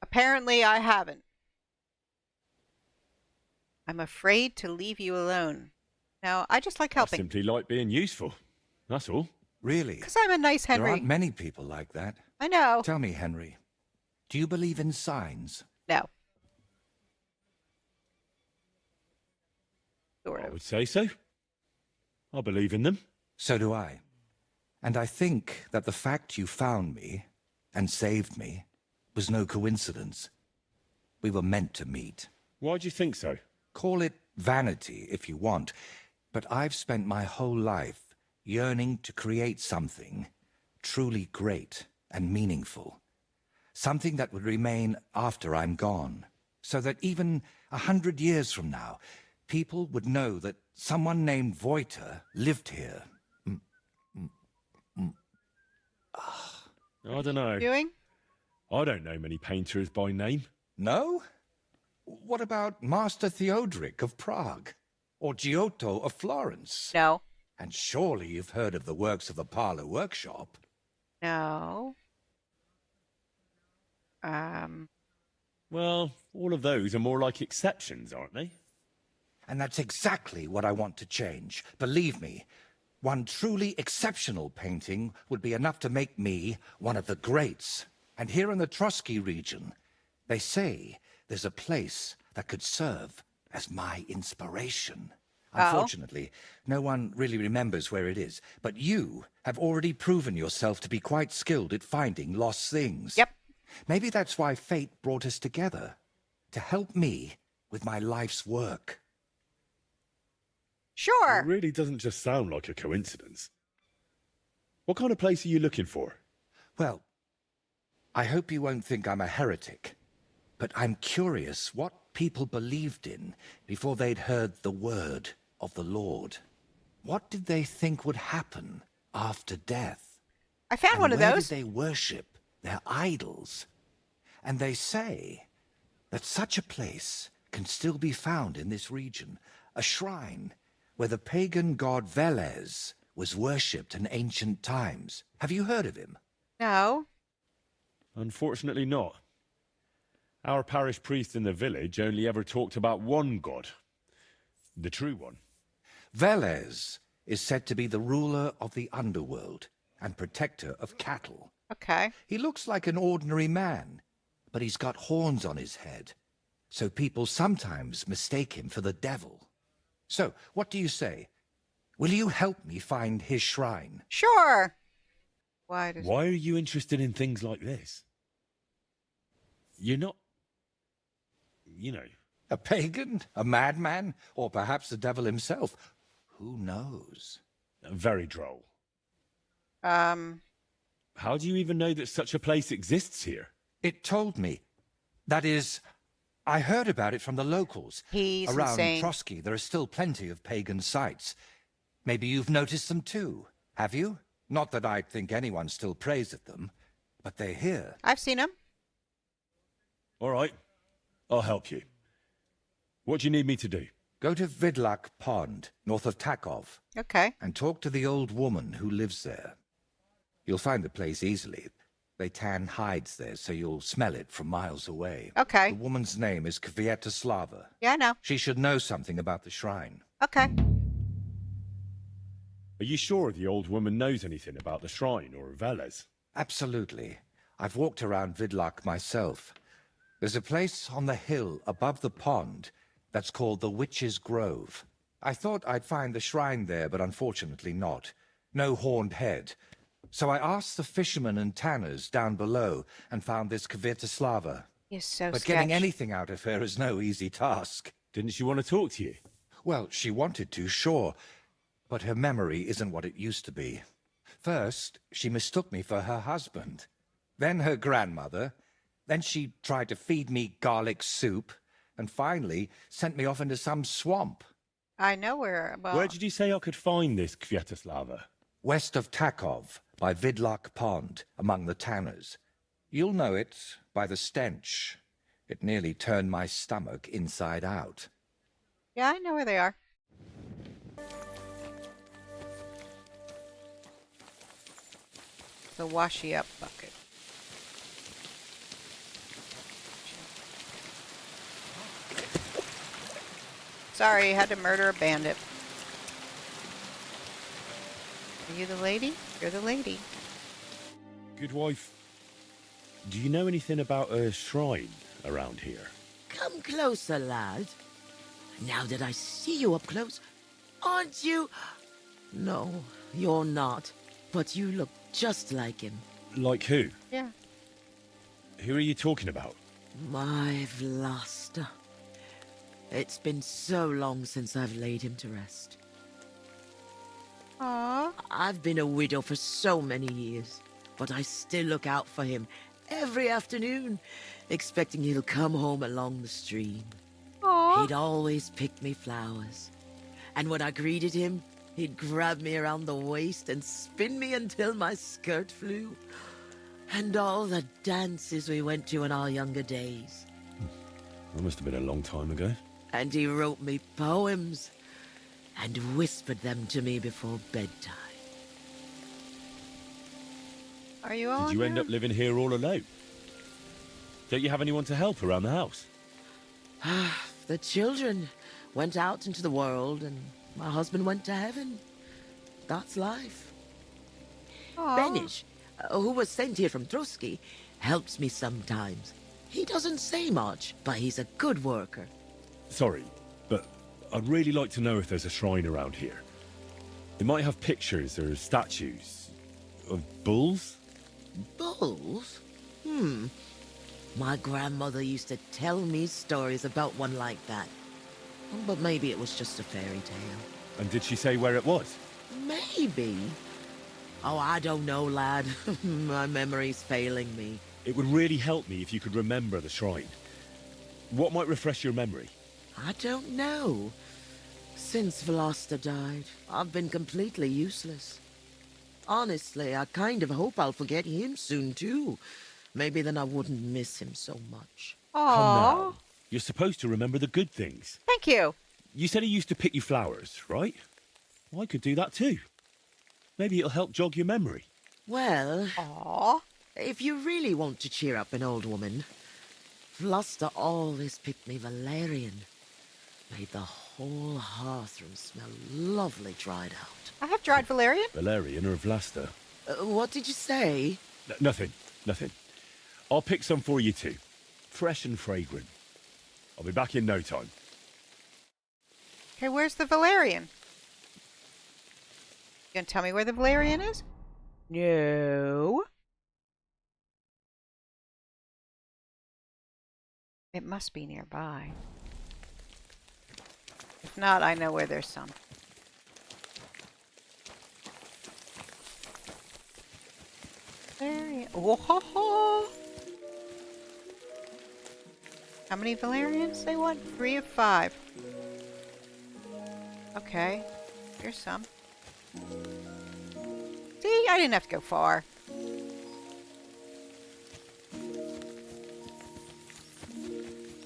[SPEAKER 1] Apparently I haven't. I'm afraid to leave you alone. No, I just like
[SPEAKER 2] I
[SPEAKER 1] helping.
[SPEAKER 2] simply like being useful. That's all.
[SPEAKER 5] Really?
[SPEAKER 1] Because I'm a nice Henry.
[SPEAKER 5] There aren't many people like that.
[SPEAKER 1] I know.
[SPEAKER 5] Tell me, Henry, do you believe in signs?
[SPEAKER 1] No.
[SPEAKER 2] I would say so. I believe in them.
[SPEAKER 5] So do I. And I think that the fact you found me and saved me was no coincidence. We were meant to meet.
[SPEAKER 2] Why do you think so?
[SPEAKER 5] Call it vanity if you want, but I've spent my whole life yearning to create something truly great and meaningful. Something that would remain after I'm gone, so that even 100 years from now, people would know that someone named Voyta lived here.
[SPEAKER 2] I don't know.
[SPEAKER 1] Doing?
[SPEAKER 2] I don't know many painters by name.
[SPEAKER 5] No? What about Master Theodoric of Prague? Or Giotto of Florence?
[SPEAKER 1] No.
[SPEAKER 5] And surely you've heard of the works of the Parlour Workshop.
[SPEAKER 1] No.
[SPEAKER 2] Well, all of those are more like exceptions, aren't they?
[SPEAKER 5] And that's exactly what I want to change. Believe me, one truly exceptional painting would be enough to make me one of the greats. And here in the Trosky region, they say there's a place that could serve as my inspiration. Unfortunately, no one really remembers where it is, but you have already proven yourself to be quite skilled at finding lost things.
[SPEAKER 1] Yep.
[SPEAKER 5] Maybe that's why fate brought us together, to help me with my life's work.
[SPEAKER 1] Sure.
[SPEAKER 2] It really doesn't just sound like a coincidence. What kind of place are you looking for?
[SPEAKER 5] Well, I hope you won't think I'm a heretic, but I'm curious what people believed in before they'd heard the word of the Lord. What did they think would happen after death?
[SPEAKER 1] I found one of those.
[SPEAKER 5] Where did they worship their idols? And they say that such a place can still be found in this region, a shrine where the pagan god Velez was worshipped in ancient times. Have you heard of him?
[SPEAKER 1] No.
[SPEAKER 2] Unfortunately not. Our parish priest in the village only ever talked about one god. The true one.
[SPEAKER 5] Velez is said to be the ruler of the underworld and protector of cattle.
[SPEAKER 1] Okay.
[SPEAKER 5] He looks like an ordinary man, but he's got horns on his head, so people sometimes mistake him for the devil. So, what do you say? Will you help me find his shrine?
[SPEAKER 1] Sure.
[SPEAKER 2] Why are you interested in things like this? You're not... You know...
[SPEAKER 5] A pagan? A madman? Or perhaps the devil himself? Who knows?
[SPEAKER 2] Very droll.
[SPEAKER 1] How
[SPEAKER 2] do you even know that such a place exists here?
[SPEAKER 5] It told me. That is, I heard about it from the locals.
[SPEAKER 1] He's
[SPEAKER 5] Around
[SPEAKER 1] insane.
[SPEAKER 5] Trosky, there are still plenty of pagan sites. Maybe you've noticed them too, have you? Not that I'd think anyone still prays at them, but they're here.
[SPEAKER 1] I've seen him.
[SPEAKER 2] All right, I'll help you. What do you need me to do?
[SPEAKER 5] Go to Vidlak Pond, north of Takov.
[SPEAKER 1] Okay.
[SPEAKER 5] And talk to the old woman who lives there. You'll find the place easily. They tan hides there, so you'll smell it from miles away.
[SPEAKER 1] Okay.
[SPEAKER 5] The woman's name is Kvietoslava.
[SPEAKER 1] Yeah, I know.
[SPEAKER 5] She should know something about the shrine.
[SPEAKER 1] Okay.
[SPEAKER 2] Are you sure the old woman knows anything about the shrine or Velez?
[SPEAKER 5] Absolutely. I've walked around Vidlak myself. There's a place on the hill above the pond that's called the Witch's Grove. I thought I'd find the shrine there, but unfortunately not. No horned head. So I asked the fishermen and tanners down below and found this Kvetislava.
[SPEAKER 1] You're so
[SPEAKER 5] But
[SPEAKER 1] sketch.
[SPEAKER 5] getting anything out of her is no easy task.
[SPEAKER 2] Didn't she want to talk to you?
[SPEAKER 5] Well, she wanted to, sure. But her memory isn't what it used to be. First, she mistook me for her husband. Then her grandmother. Then she tried to feed me garlic soup. And finally, sent me off into some swamp.
[SPEAKER 1] I know where. Well,
[SPEAKER 2] Where did you say I could find this Kviatoslava?
[SPEAKER 5] West of Takov, by Vidlak Pond, among the tanners. You'll know it by the stench. It nearly turned my stomach inside out.
[SPEAKER 1] yeah, I know where they are. The washy up bucket. Sorry, had to murder a bandit. Are you the lady? You're the lady.
[SPEAKER 2] Good wife. Do you know anything about a shrine around here?
[SPEAKER 10] Come closer, lad. Now that I see you up close, aren't you? No, you're not. But you look just like him.
[SPEAKER 2] Like who?
[SPEAKER 1] Yeah.
[SPEAKER 2] Who are you talking about?
[SPEAKER 10] My Vlasta. It's been so long since I've laid him to rest.
[SPEAKER 1] Aww.
[SPEAKER 10] I've been a widow for so many years, but I still look out for him every afternoon, expecting he'll come home along the stream.
[SPEAKER 1] Aww.
[SPEAKER 10] He'd always pick me flowers. And when I greeted him, he'd grab me around the waist and spin me until my skirt flew. And all the dances we went to in our younger days.
[SPEAKER 2] That must have been a long time ago.
[SPEAKER 10] And he wrote me poems and whispered them to me before bedtime.
[SPEAKER 1] Are you all
[SPEAKER 2] Did you end
[SPEAKER 1] here?
[SPEAKER 2] up living here all alone? Don't you have anyone to help around the house?
[SPEAKER 10] The children went out into the world and my husband went to heaven. That's life.
[SPEAKER 1] Aw.
[SPEAKER 10] Benish, who was sent here from Trosky, helps me sometimes. He doesn't say much, but he's a good worker.
[SPEAKER 2] Sorry, but I'd really like to know if there's a shrine around here. It might have pictures or statues of bulls.
[SPEAKER 10] Bulls? My grandmother used to tell me stories about one like that. But maybe it was just a fairy tale.
[SPEAKER 2] And did she say where it was?
[SPEAKER 10] Maybe. Oh, I don't know, lad. My memory's failing me.
[SPEAKER 2] It would really help me if you could remember the shrine. What might refresh your memory?
[SPEAKER 10] I don't know. Since Vlasta died, I've been completely useless. Honestly, I kind of hope I'll forget him soon, too. Maybe then I wouldn't miss him so much.
[SPEAKER 2] Come
[SPEAKER 1] Aww.
[SPEAKER 2] now. You're supposed to remember the good things.
[SPEAKER 1] Thank you.
[SPEAKER 2] You said he used to pick you flowers, right? Well, I could do that too. Maybe it'll help jog your memory.
[SPEAKER 10] Well,
[SPEAKER 1] Aww.
[SPEAKER 10] if you really want to cheer up an old woman, Vlasta always picked me valerian. Made the whole hearthroom smell lovely dried out.
[SPEAKER 1] I have dried valerian.
[SPEAKER 2] Valerian or Vlasta?
[SPEAKER 10] What did you say?
[SPEAKER 2] Nothing. I'll pick some for you too. Fresh and fragrant. I'll be back in no time.
[SPEAKER 1] Okay, where's the valerian? You gonna tell me where the valerian is? No. It must be nearby. If not, I know where there's some. Valerian. Oh, ho, ho. How many valerians they want? 3 of 5. Okay. Here's some. See, I didn't have to go far.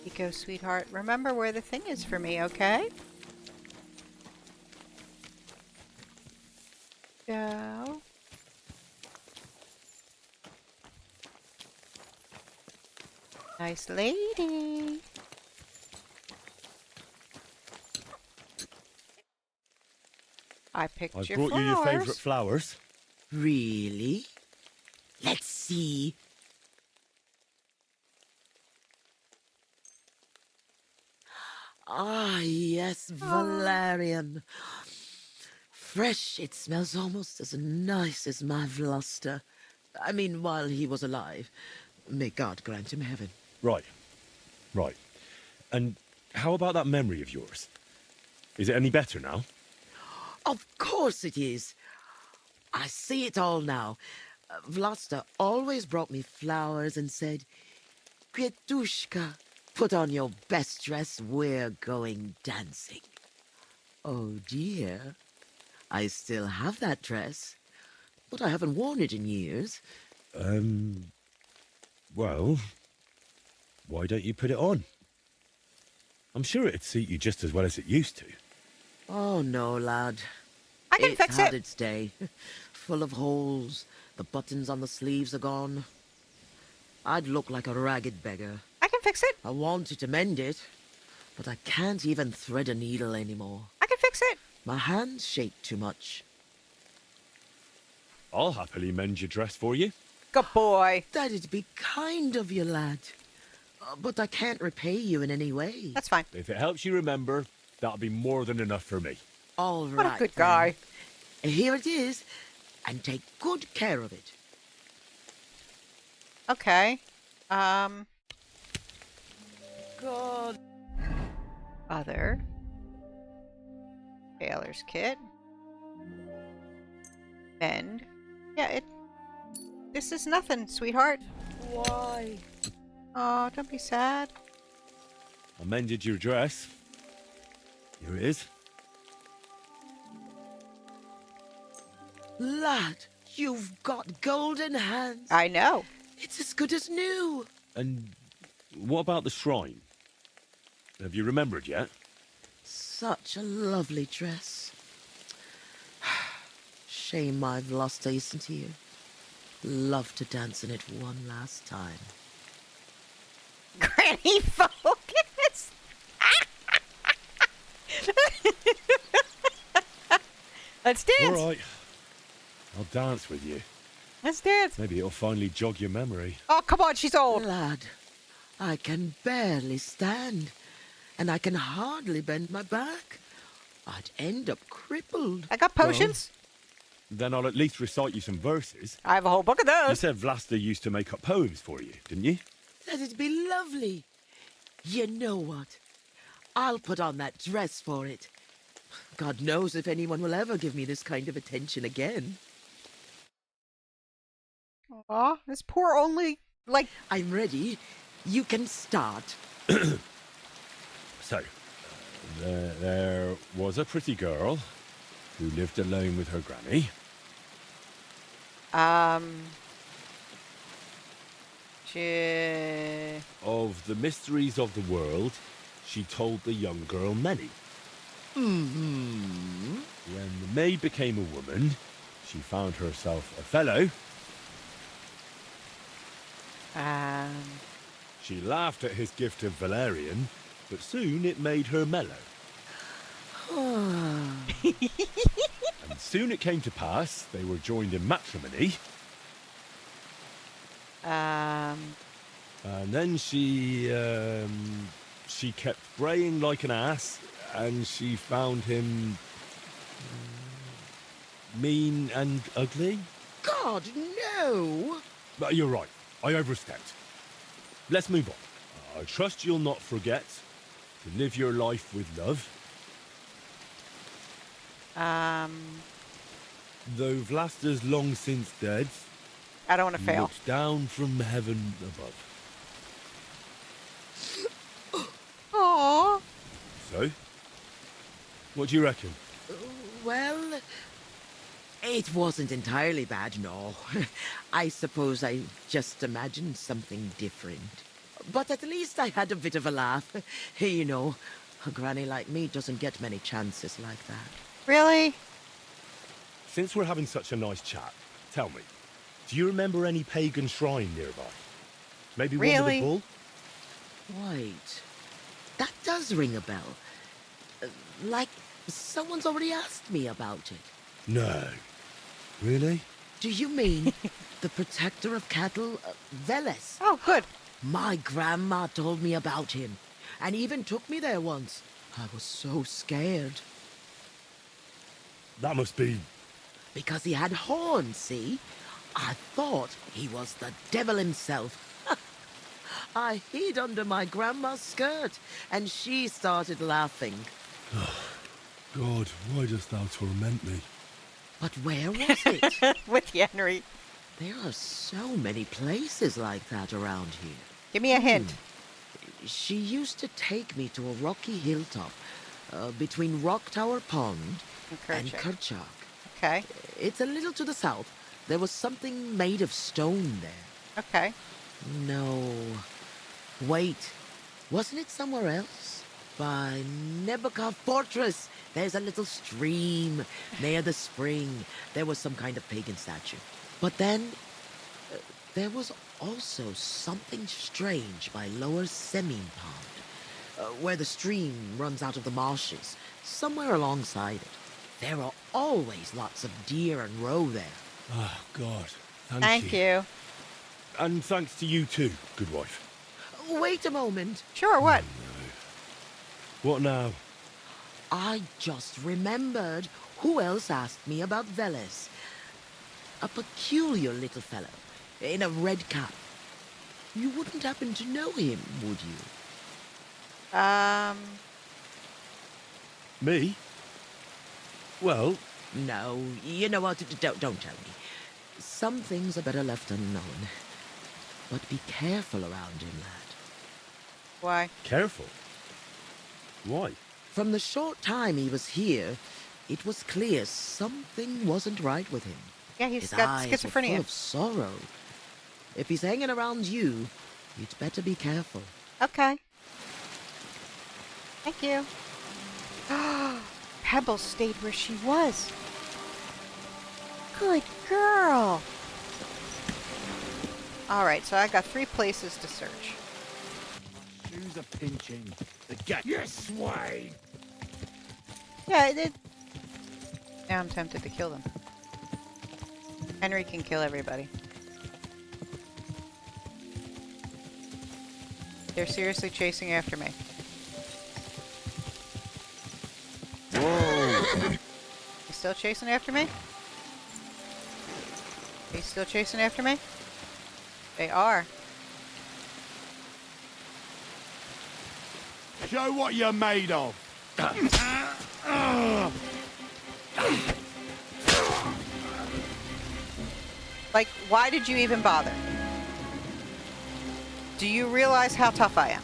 [SPEAKER 1] Eco, sweetheart. Remember where the thing is for me, okay? Go. Nice lady. I picked
[SPEAKER 2] I've
[SPEAKER 1] your
[SPEAKER 2] brought
[SPEAKER 1] flowers.
[SPEAKER 2] you your favourite flowers.
[SPEAKER 10] Really? Let's see. Ah, yes, Valerian. Fresh, it smells almost as nice as my Vlasta. I mean, while he was alive. May God grant him heaven.
[SPEAKER 2] Right. Right. And how about that memory of yours? Is it any better now?
[SPEAKER 10] Of course it is. I see it all now. Vlasta always brought me flowers and said, Kvetushka, put on your best dress, we're going dancing. Oh dear, I still have that dress, but I haven't worn it in years.
[SPEAKER 2] Well, why don't you put it on? I'm sure it'd suit you just as well as it used to.
[SPEAKER 10] Oh no, lad.
[SPEAKER 1] I can
[SPEAKER 10] It's
[SPEAKER 1] fix
[SPEAKER 10] had
[SPEAKER 1] it.
[SPEAKER 10] its day. Full of holes, the buttons on the sleeves are gone. I'd look like a ragged beggar.
[SPEAKER 1] I can fix it.
[SPEAKER 10] I wanted to mend it, but I can't even thread a needle anymore.
[SPEAKER 1] I can fix it.
[SPEAKER 10] My hands shake too much.
[SPEAKER 2] I'll happily mend your dress for you.
[SPEAKER 1] Good boy.
[SPEAKER 10] That'd be kind of you, lad. But I can't repay you in any way.
[SPEAKER 1] That's fine.
[SPEAKER 2] If it helps you remember, that'll be more than enough for me.
[SPEAKER 10] All
[SPEAKER 1] What
[SPEAKER 10] right.
[SPEAKER 1] a good
[SPEAKER 10] then.
[SPEAKER 1] guy.
[SPEAKER 10] Here it is, and take good care of it.
[SPEAKER 1] Okay.
[SPEAKER 10] God.
[SPEAKER 1] Other. Tailor's kit. Bend. Yeah, this is nothing, sweetheart.
[SPEAKER 10] Why?
[SPEAKER 1] Oh, don't be sad.
[SPEAKER 2] I mended your dress. Here it is.
[SPEAKER 10] Lad, you've got golden hands.
[SPEAKER 1] I know.
[SPEAKER 10] It's as good as new.
[SPEAKER 2] And what about the shrine? Have you remembered yet?
[SPEAKER 10] Such a lovely dress. Shame I've lost isn't here. Love to dance in it one last time.
[SPEAKER 1] Granny focus. Let's dance.
[SPEAKER 2] All right. I'll dance with you.
[SPEAKER 1] Let's dance.
[SPEAKER 2] Maybe it'll finally jog your memory.
[SPEAKER 1] Oh, come on, she's old.
[SPEAKER 10] Lad, I can barely stand, and I can hardly bend my back. I'd end up crippled.
[SPEAKER 1] I got potions.
[SPEAKER 2] Then I'll at least recite you some verses.
[SPEAKER 1] I have a whole book of
[SPEAKER 2] You
[SPEAKER 1] those.
[SPEAKER 2] said Vlasta used to make up poems for you, didn't you?
[SPEAKER 10] That'd be lovely. You know what? I'll put on that dress for it. God knows if anyone will ever give me this kind of attention again.
[SPEAKER 1] Aw, this poor only, like...
[SPEAKER 10] I'm ready. You can start.
[SPEAKER 2] So, there was a pretty girl who lived alone with her granny.
[SPEAKER 1] She...
[SPEAKER 2] Of the mysteries of the world, she told the young girl many.
[SPEAKER 10] Mm-hmm.
[SPEAKER 2] When the maid became a woman, she found herself a fellow. She laughed at his gift of Valerian, but soon it made her mellow. And soon it came to pass they were joined in matrimony. And then she kept braying like an ass, and she found him mean and ugly.
[SPEAKER 10] God, no!
[SPEAKER 2] But you're right, I overstepped. Let's move on. I trust you'll not forget to live your life with love. Though Vlasta's long since dead,
[SPEAKER 1] I don't want to
[SPEAKER 2] he
[SPEAKER 1] fail.
[SPEAKER 2] looks down from heaven above.
[SPEAKER 1] Aww.
[SPEAKER 2] So, what do you reckon?
[SPEAKER 10] Well, it wasn't entirely bad, no. I suppose I just imagined something different. But at least I had a bit of a laugh. You know, a granny like me doesn't get many chances like that.
[SPEAKER 1] Really?
[SPEAKER 2] Since we're having such a nice chat, tell me, do you remember any pagan shrine nearby? Maybe one with
[SPEAKER 1] Really?
[SPEAKER 2] a bull?
[SPEAKER 10] Wait, that does ring a bell. Like someone's already asked me about it.
[SPEAKER 2] No. Really?
[SPEAKER 10] Do you mean the protector of cattle, Veles?
[SPEAKER 1] Oh, good.
[SPEAKER 10] My grandma told me about him, and even took me there once. I was so scared.
[SPEAKER 2] That must be...
[SPEAKER 10] Because he had horns, see? I thought he was the devil himself. I hid under my grandma's skirt, and she started laughing.
[SPEAKER 2] God, why dost thou torment me?
[SPEAKER 10] But where was it?
[SPEAKER 1] With Henry.
[SPEAKER 10] There are so many places like that around here.
[SPEAKER 1] Give me a hint.
[SPEAKER 10] She used to take me to a rocky hilltop between Rock Tower Pond and Kerchak.
[SPEAKER 1] Okay.
[SPEAKER 10] It's a little to the south. There was something made of stone there.
[SPEAKER 1] Okay.
[SPEAKER 10] No. Wait. Wasn't it somewhere else? By Nebukah Fortress. There's a little stream near the spring. There was some kind of pagan statue. But then, there was also something strange by Lower Semin Pond, where the stream runs out of the marshes, somewhere alongside it. There are always lots of deer and roe there.
[SPEAKER 2] Oh, God.
[SPEAKER 1] Thank you.
[SPEAKER 2] And thanks to you too, good wife.
[SPEAKER 10] Wait a moment.
[SPEAKER 1] Sure, what?
[SPEAKER 2] What now?
[SPEAKER 10] I just remembered who else asked me about Veles. A peculiar little fellow in a red cap. You wouldn't happen to know him, would you?
[SPEAKER 2] Me? Well...
[SPEAKER 10] No, you know what? Don't tell me. Some things are better left unknown. But be careful around him, lad.
[SPEAKER 1] Why?
[SPEAKER 2] Careful? Why?
[SPEAKER 10] From the short time he was here, it was clear something wasn't right with him.
[SPEAKER 1] Yeah, he's
[SPEAKER 10] His
[SPEAKER 1] got
[SPEAKER 10] eyes
[SPEAKER 1] schizophrenia.
[SPEAKER 10] were full of sorrow. If he's hanging around you, you'd better be careful.
[SPEAKER 1] Okay. Thank you. Pebble stayed where she was. Good girl. Alright, so I got 3 places to search.
[SPEAKER 7] Shoes are pinching. The gate. Yes, swine!
[SPEAKER 1] Yeah, it did. Now I'm tempted to kill them. Henry can kill everybody. They're seriously chasing after me.
[SPEAKER 2] Whoa!
[SPEAKER 1] He's still chasing after me? He's still chasing after me? They are.
[SPEAKER 7] Show what you're made of.
[SPEAKER 1] Like, why did you even bother? Do you realize how tough I am?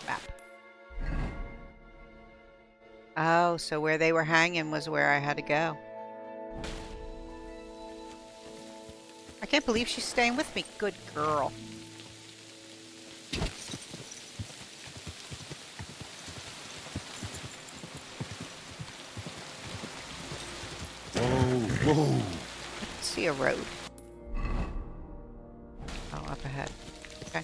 [SPEAKER 1] Map. Oh, so where they were hanging was where I had to go. I can't believe she's staying with me. Good girl.
[SPEAKER 2] Whoa!
[SPEAKER 1] Let's see a road. Oh, up ahead. Okay.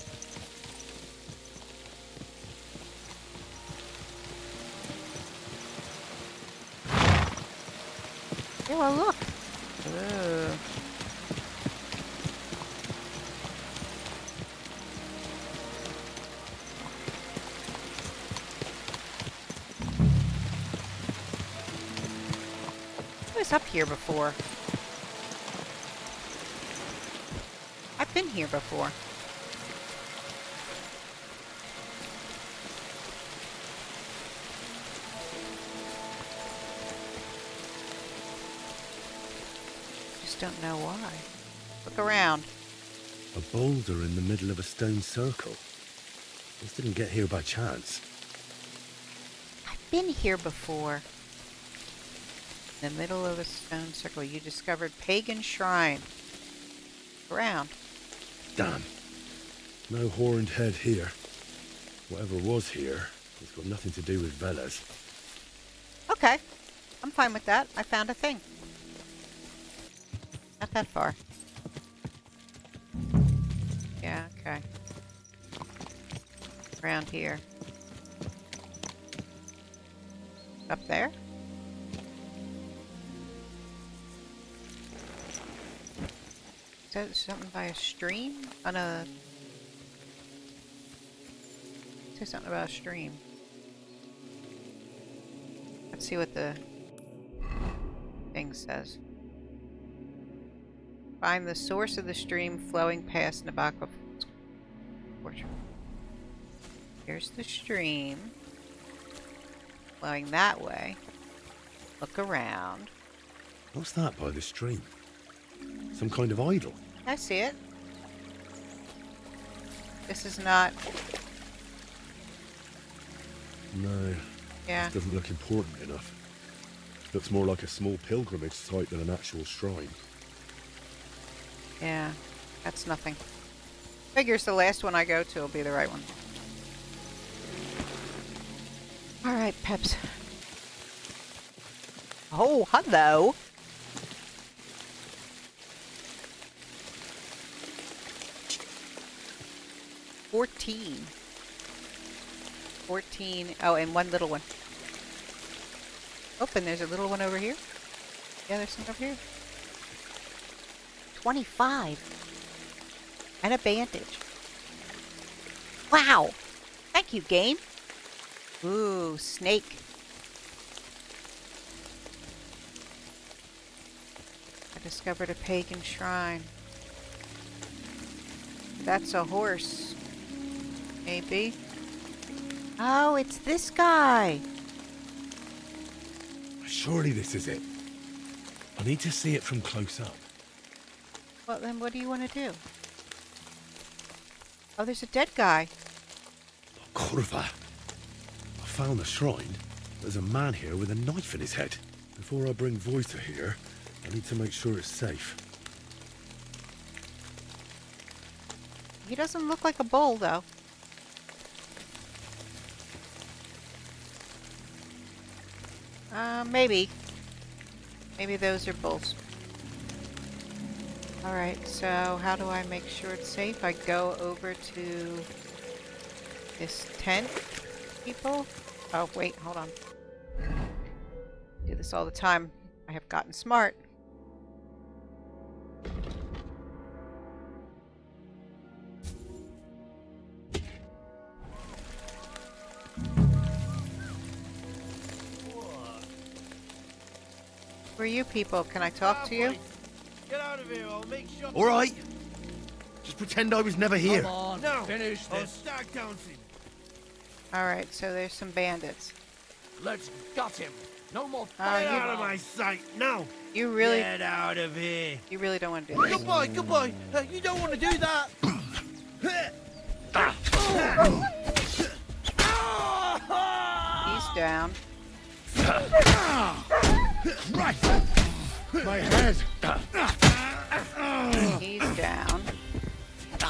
[SPEAKER 1] Yeah, well, look. Ooh. I was up here before. I've been here before. Just don't know why. Look around.
[SPEAKER 2] A boulder in the middle of a stone circle. This didn't get here by chance.
[SPEAKER 1] I've been here before. In the middle of a stone circle, you discovered pagan shrine. Around.
[SPEAKER 2] Damn. No horned head here. Whatever was here, it's got nothing to do with Veles.
[SPEAKER 1] Okay. I'm fine with that. I found a thing. Not that far. Yeah, okay. Around here. Up there? Is that something by a stream? On a... Say something about a stream. Let's see what the thing says. Find the source of the stream flowing past Nabaka Fortress. Here's the stream. Flowing that way. Look around.
[SPEAKER 2] What's that by the stream? Some kind of idol?
[SPEAKER 1] I see it. This is not...
[SPEAKER 2] No.
[SPEAKER 1] Yeah.
[SPEAKER 2] This doesn't look important enough. Looks more like a small pilgrimage site than an actual shrine.
[SPEAKER 1] Yeah, that's nothing. Figures the last one I go to will be the right one. Alright, Peps. Oh, hello! $14. Oh, and one little one. Oh, and there's a little one over here. Yeah, there's some over here. 25. And a bandage. Wow! Thank you, game. Ooh, snake. I discovered a pagan shrine. That's a horse. Maybe. Oh, it's this guy.
[SPEAKER 2] Surely this is it. I need to see it from close up.
[SPEAKER 1] Well, then what do you want to do? Oh, there's a dead guy.
[SPEAKER 2] Kurva. I found the shrine. There's a man here with a knife in his head. Before I bring Voyta here, I need to make sure it's safe.
[SPEAKER 1] He doesn't look like a bull, though. Maybe. Maybe those are bulls. Alright, so how do I make sure it's safe? I go over to this tent, people. Oh, wait, hold on. Do this all the time. I have gotten smart. Who are you people? Can I talk to you?
[SPEAKER 7] Get out of here, I'll make sure.
[SPEAKER 2] All right. Just pretend I was never here.
[SPEAKER 7] Come on, no. Finish this. I'll start counting.
[SPEAKER 1] Alright, so there's some bandits.
[SPEAKER 7] Let's gut him. No more.
[SPEAKER 1] Get
[SPEAKER 7] out of my sight now.
[SPEAKER 1] You really...
[SPEAKER 7] Get out of here.
[SPEAKER 1] You really don't want to do this.
[SPEAKER 7] Goodbye, goodbye. You don't want to do that.
[SPEAKER 1] He's down.
[SPEAKER 2] Right. My head.
[SPEAKER 1] He's down.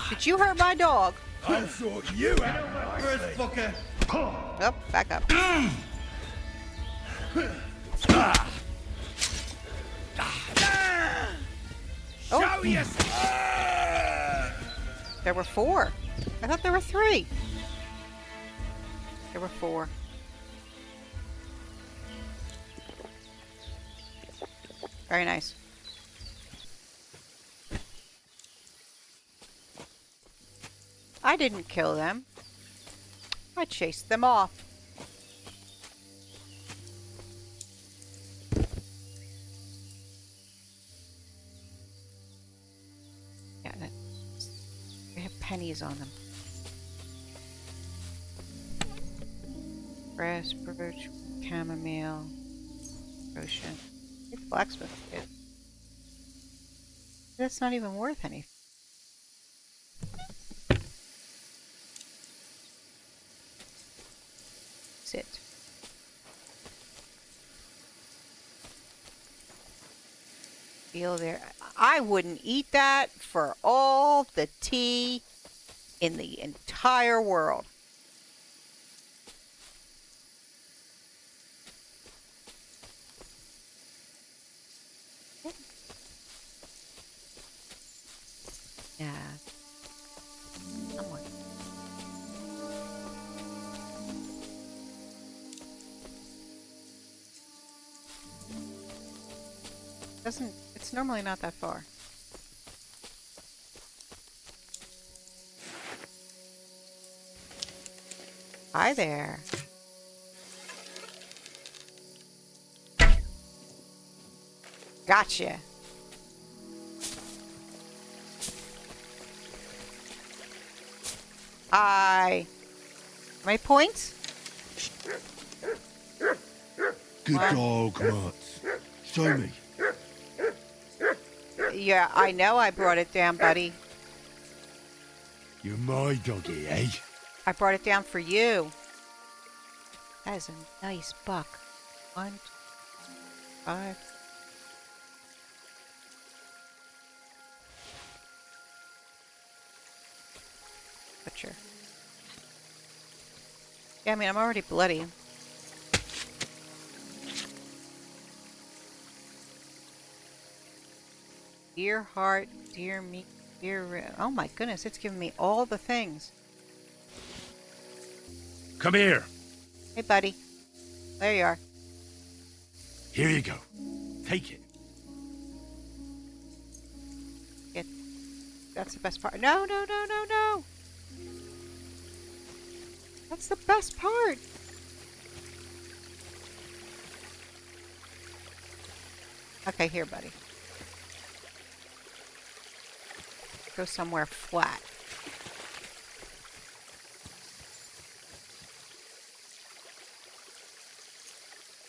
[SPEAKER 1] Did you hurt my dog?
[SPEAKER 2] I'll sort you out.
[SPEAKER 7] First fucker.
[SPEAKER 1] Oh, back up.
[SPEAKER 7] Show you.
[SPEAKER 1] There were 4. I thought there were 3. There were 4. Very nice. I didn't kill them. I chased them off. Yeah, they have pennies on them. Grass, birch, chamomile, potion. It's blacksmith kit. That's not even worth anything. Sit. Feel there. I wouldn't eat that for all the tea in the entire world. Yeah. Someone. It's normally not that far. Hi there. Gotcha. Hi. How many points?
[SPEAKER 2] Good dog, Mutz. Show me.
[SPEAKER 1] Yeah, I know I brought it down, buddy.
[SPEAKER 2] You're my doggy, eh?
[SPEAKER 1] I brought it down for you. That is a nice buck. 1, 2, 5. Butcher. Yeah, I mean, I'm already bloody. Deer heart, deer meat, deer... Oh my goodness, it's giving me all the things.
[SPEAKER 2] Come here.
[SPEAKER 1] Hey, buddy. There you are.
[SPEAKER 2] Here you go. Take it.
[SPEAKER 1] That's the best part. No, no, no, no, no. That's the best part. Okay, here, buddy. Go somewhere flat.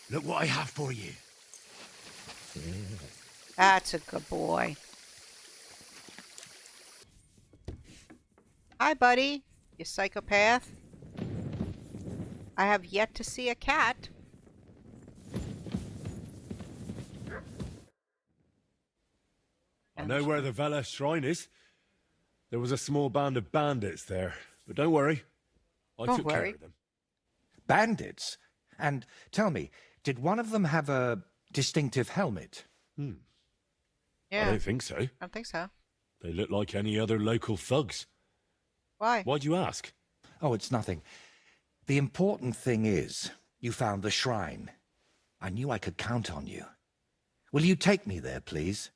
[SPEAKER 2] Look what I have for you.
[SPEAKER 1] That's a good boy. Hi, buddy. You psychopath. I have yet to see a cat.
[SPEAKER 2] I know where the Vela shrine is. There was a small band of bandits there. But don't worry. I took care of them.
[SPEAKER 5] Bandits? And tell me, did one of them have a distinctive helmet?
[SPEAKER 2] Yeah.
[SPEAKER 1] Yeah.
[SPEAKER 2] I don't think so.
[SPEAKER 1] I don't think so.
[SPEAKER 2] They look like any other local thugs.
[SPEAKER 1] Why?
[SPEAKER 2] Why'd you ask?
[SPEAKER 5] Oh, it's nothing. The important thing is, you found the shrine. I knew I could count on you. Will you take me there, please?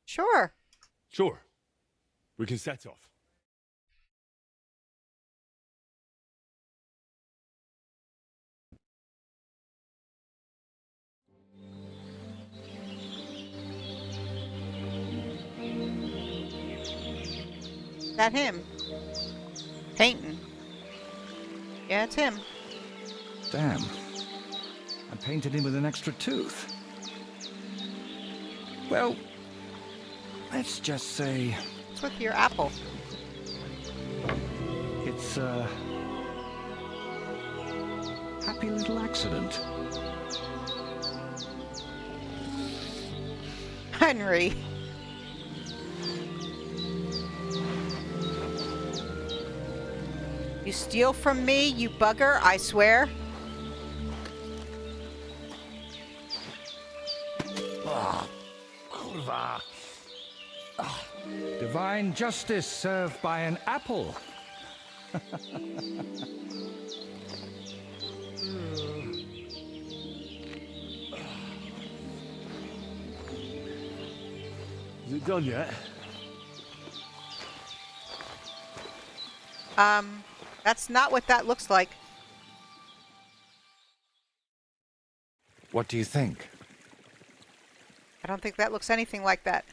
[SPEAKER 1] Sure.
[SPEAKER 2] Sure. We can set off.
[SPEAKER 1] Is that him? Painting. Yeah, it's him.
[SPEAKER 4] Damn. I painted him with an extra tooth. Well, let's just say
[SPEAKER 1] What's with your apple?
[SPEAKER 4] it's a happy little accident.
[SPEAKER 1] Henry. You steal from me, you bugger, I swear.
[SPEAKER 2] Kurwa.
[SPEAKER 4] Divine justice served by an apple.
[SPEAKER 2] Is it done yet?
[SPEAKER 1] That's not what that looks like.
[SPEAKER 5] What do you think?
[SPEAKER 1] I don't think that looks anything like that.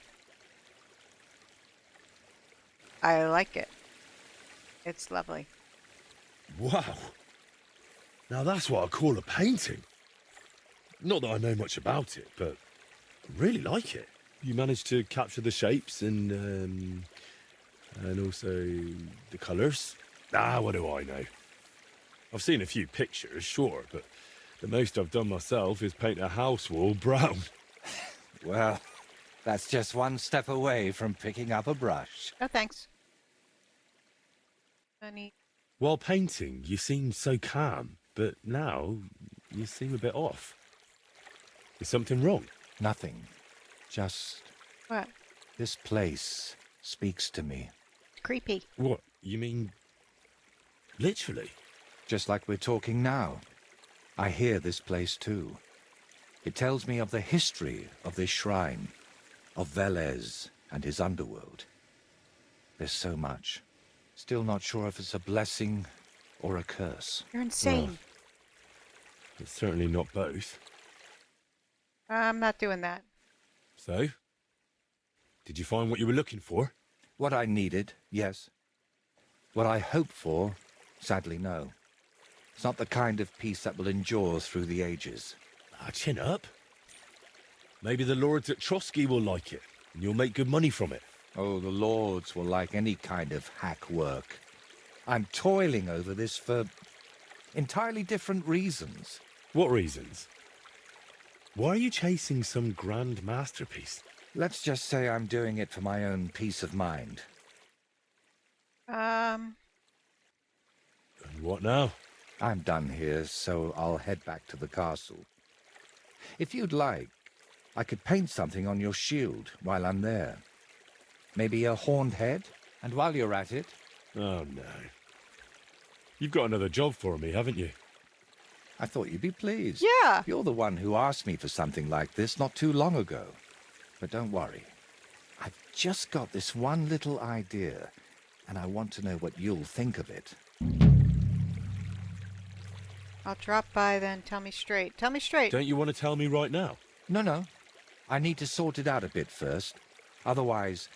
[SPEAKER 1] I like it. It's lovely.
[SPEAKER 2] Wow. Now that's what I call a painting. Not that I know much about it, but I really like it. You managed to capture the shapes and also the colours. What do I know? I've seen a few pictures, sure, but the most I've done myself is paint a house wall brown.
[SPEAKER 5] Well, that's just one step away from picking up a brush.
[SPEAKER 1] No thanks. Honey.
[SPEAKER 2] While painting, you seemed so calm, but now you seem a bit off. Is something wrong?
[SPEAKER 5] Nothing. Just
[SPEAKER 1] What?
[SPEAKER 5] this place speaks to me.
[SPEAKER 1] Creepy.
[SPEAKER 2] What? You mean literally?
[SPEAKER 5] Just like we're talking now. I hear this place too. It tells me of the history of this shrine, of Velez and his underworld. There's so much. Still not sure if it's a blessing or a curse.
[SPEAKER 1] You're insane.
[SPEAKER 2] It's certainly not both.
[SPEAKER 1] I'm not doing that.
[SPEAKER 2] So, did you find what you were looking for?
[SPEAKER 5] What I needed, yes. What I hoped for, sadly, no. It's not the kind of peace that will endure through the ages.
[SPEAKER 2] Chin up. Maybe the lords at Trosky will like it, and you'll make good money from it.
[SPEAKER 5] Oh, the lords will like any kind of hack work. I'm toiling over this for entirely different reasons.
[SPEAKER 2] What reasons? Why are you chasing some grand masterpiece?
[SPEAKER 5] Let's just say I'm doing it for my own peace of mind.
[SPEAKER 2] And what now?
[SPEAKER 5] I'm done here, so I'll head back to the castle. If you'd like, I could paint something on your shield while I'm there. Maybe a horned head? And while you're at it...
[SPEAKER 2] Oh, no. You've got another job for me, haven't you?
[SPEAKER 5] I thought you'd be pleased.
[SPEAKER 1] Yeah.
[SPEAKER 5] You're the one who asked me for something like this not too long ago. But don't worry. I've just got this one little idea, and I want to know what you'll think of it.
[SPEAKER 1] I'll drop by then. Tell me straight. Tell me straight.
[SPEAKER 2] Don't you want to tell me right now?
[SPEAKER 5] No. I need to sort it out a bit first. Otherwise,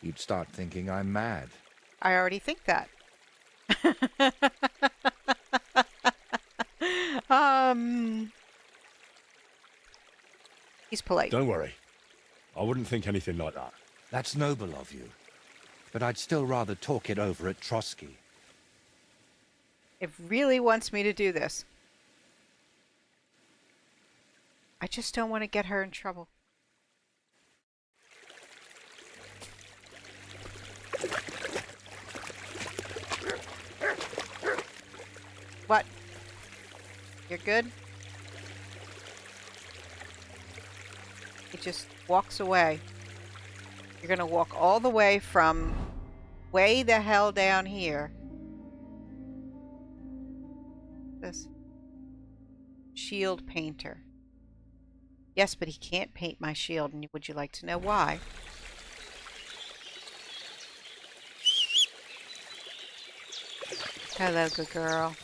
[SPEAKER 5] you'd start thinking I'm mad.
[SPEAKER 1] I already think that. He's polite.
[SPEAKER 2] Don't worry. I wouldn't think anything like that.
[SPEAKER 5] That's noble of you. But I'd still rather talk it over at Trosky.
[SPEAKER 1] It really wants me to do this. I just don't want to get her in trouble. What? You're good? He just walks away. You're gonna walk all the way from way the hell down here. This shield painter. Yes, but he can't paint my shield, and would you like to know why? Hello, good girl.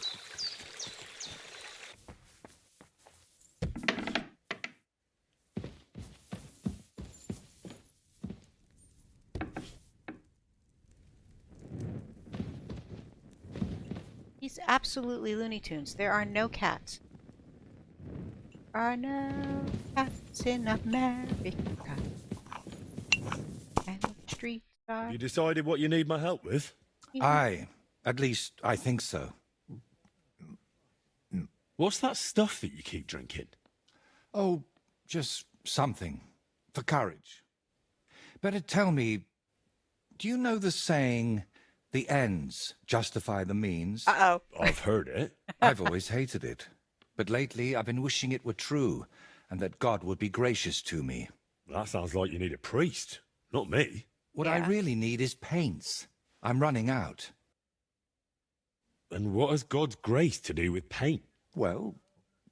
[SPEAKER 1] He's absolutely Looney Tunes. There are no cats. There are no cats in America. And the streets are...
[SPEAKER 2] Have you decided what you need my help with?
[SPEAKER 5] At least I think so.
[SPEAKER 2] What's that stuff that you keep drinking?
[SPEAKER 5] Oh, just something. For courage. Better tell me, do you know the saying, the ends justify the means?
[SPEAKER 1] Uh-oh.
[SPEAKER 2] I've heard it.
[SPEAKER 5] I've always hated it. But lately I've been wishing it were true, and that God would be gracious to me.
[SPEAKER 2] That sounds like you need a priest, not me.
[SPEAKER 5] What I really need is paints. I'm running out.
[SPEAKER 2] And what has God's grace to do with paint?
[SPEAKER 5] Well,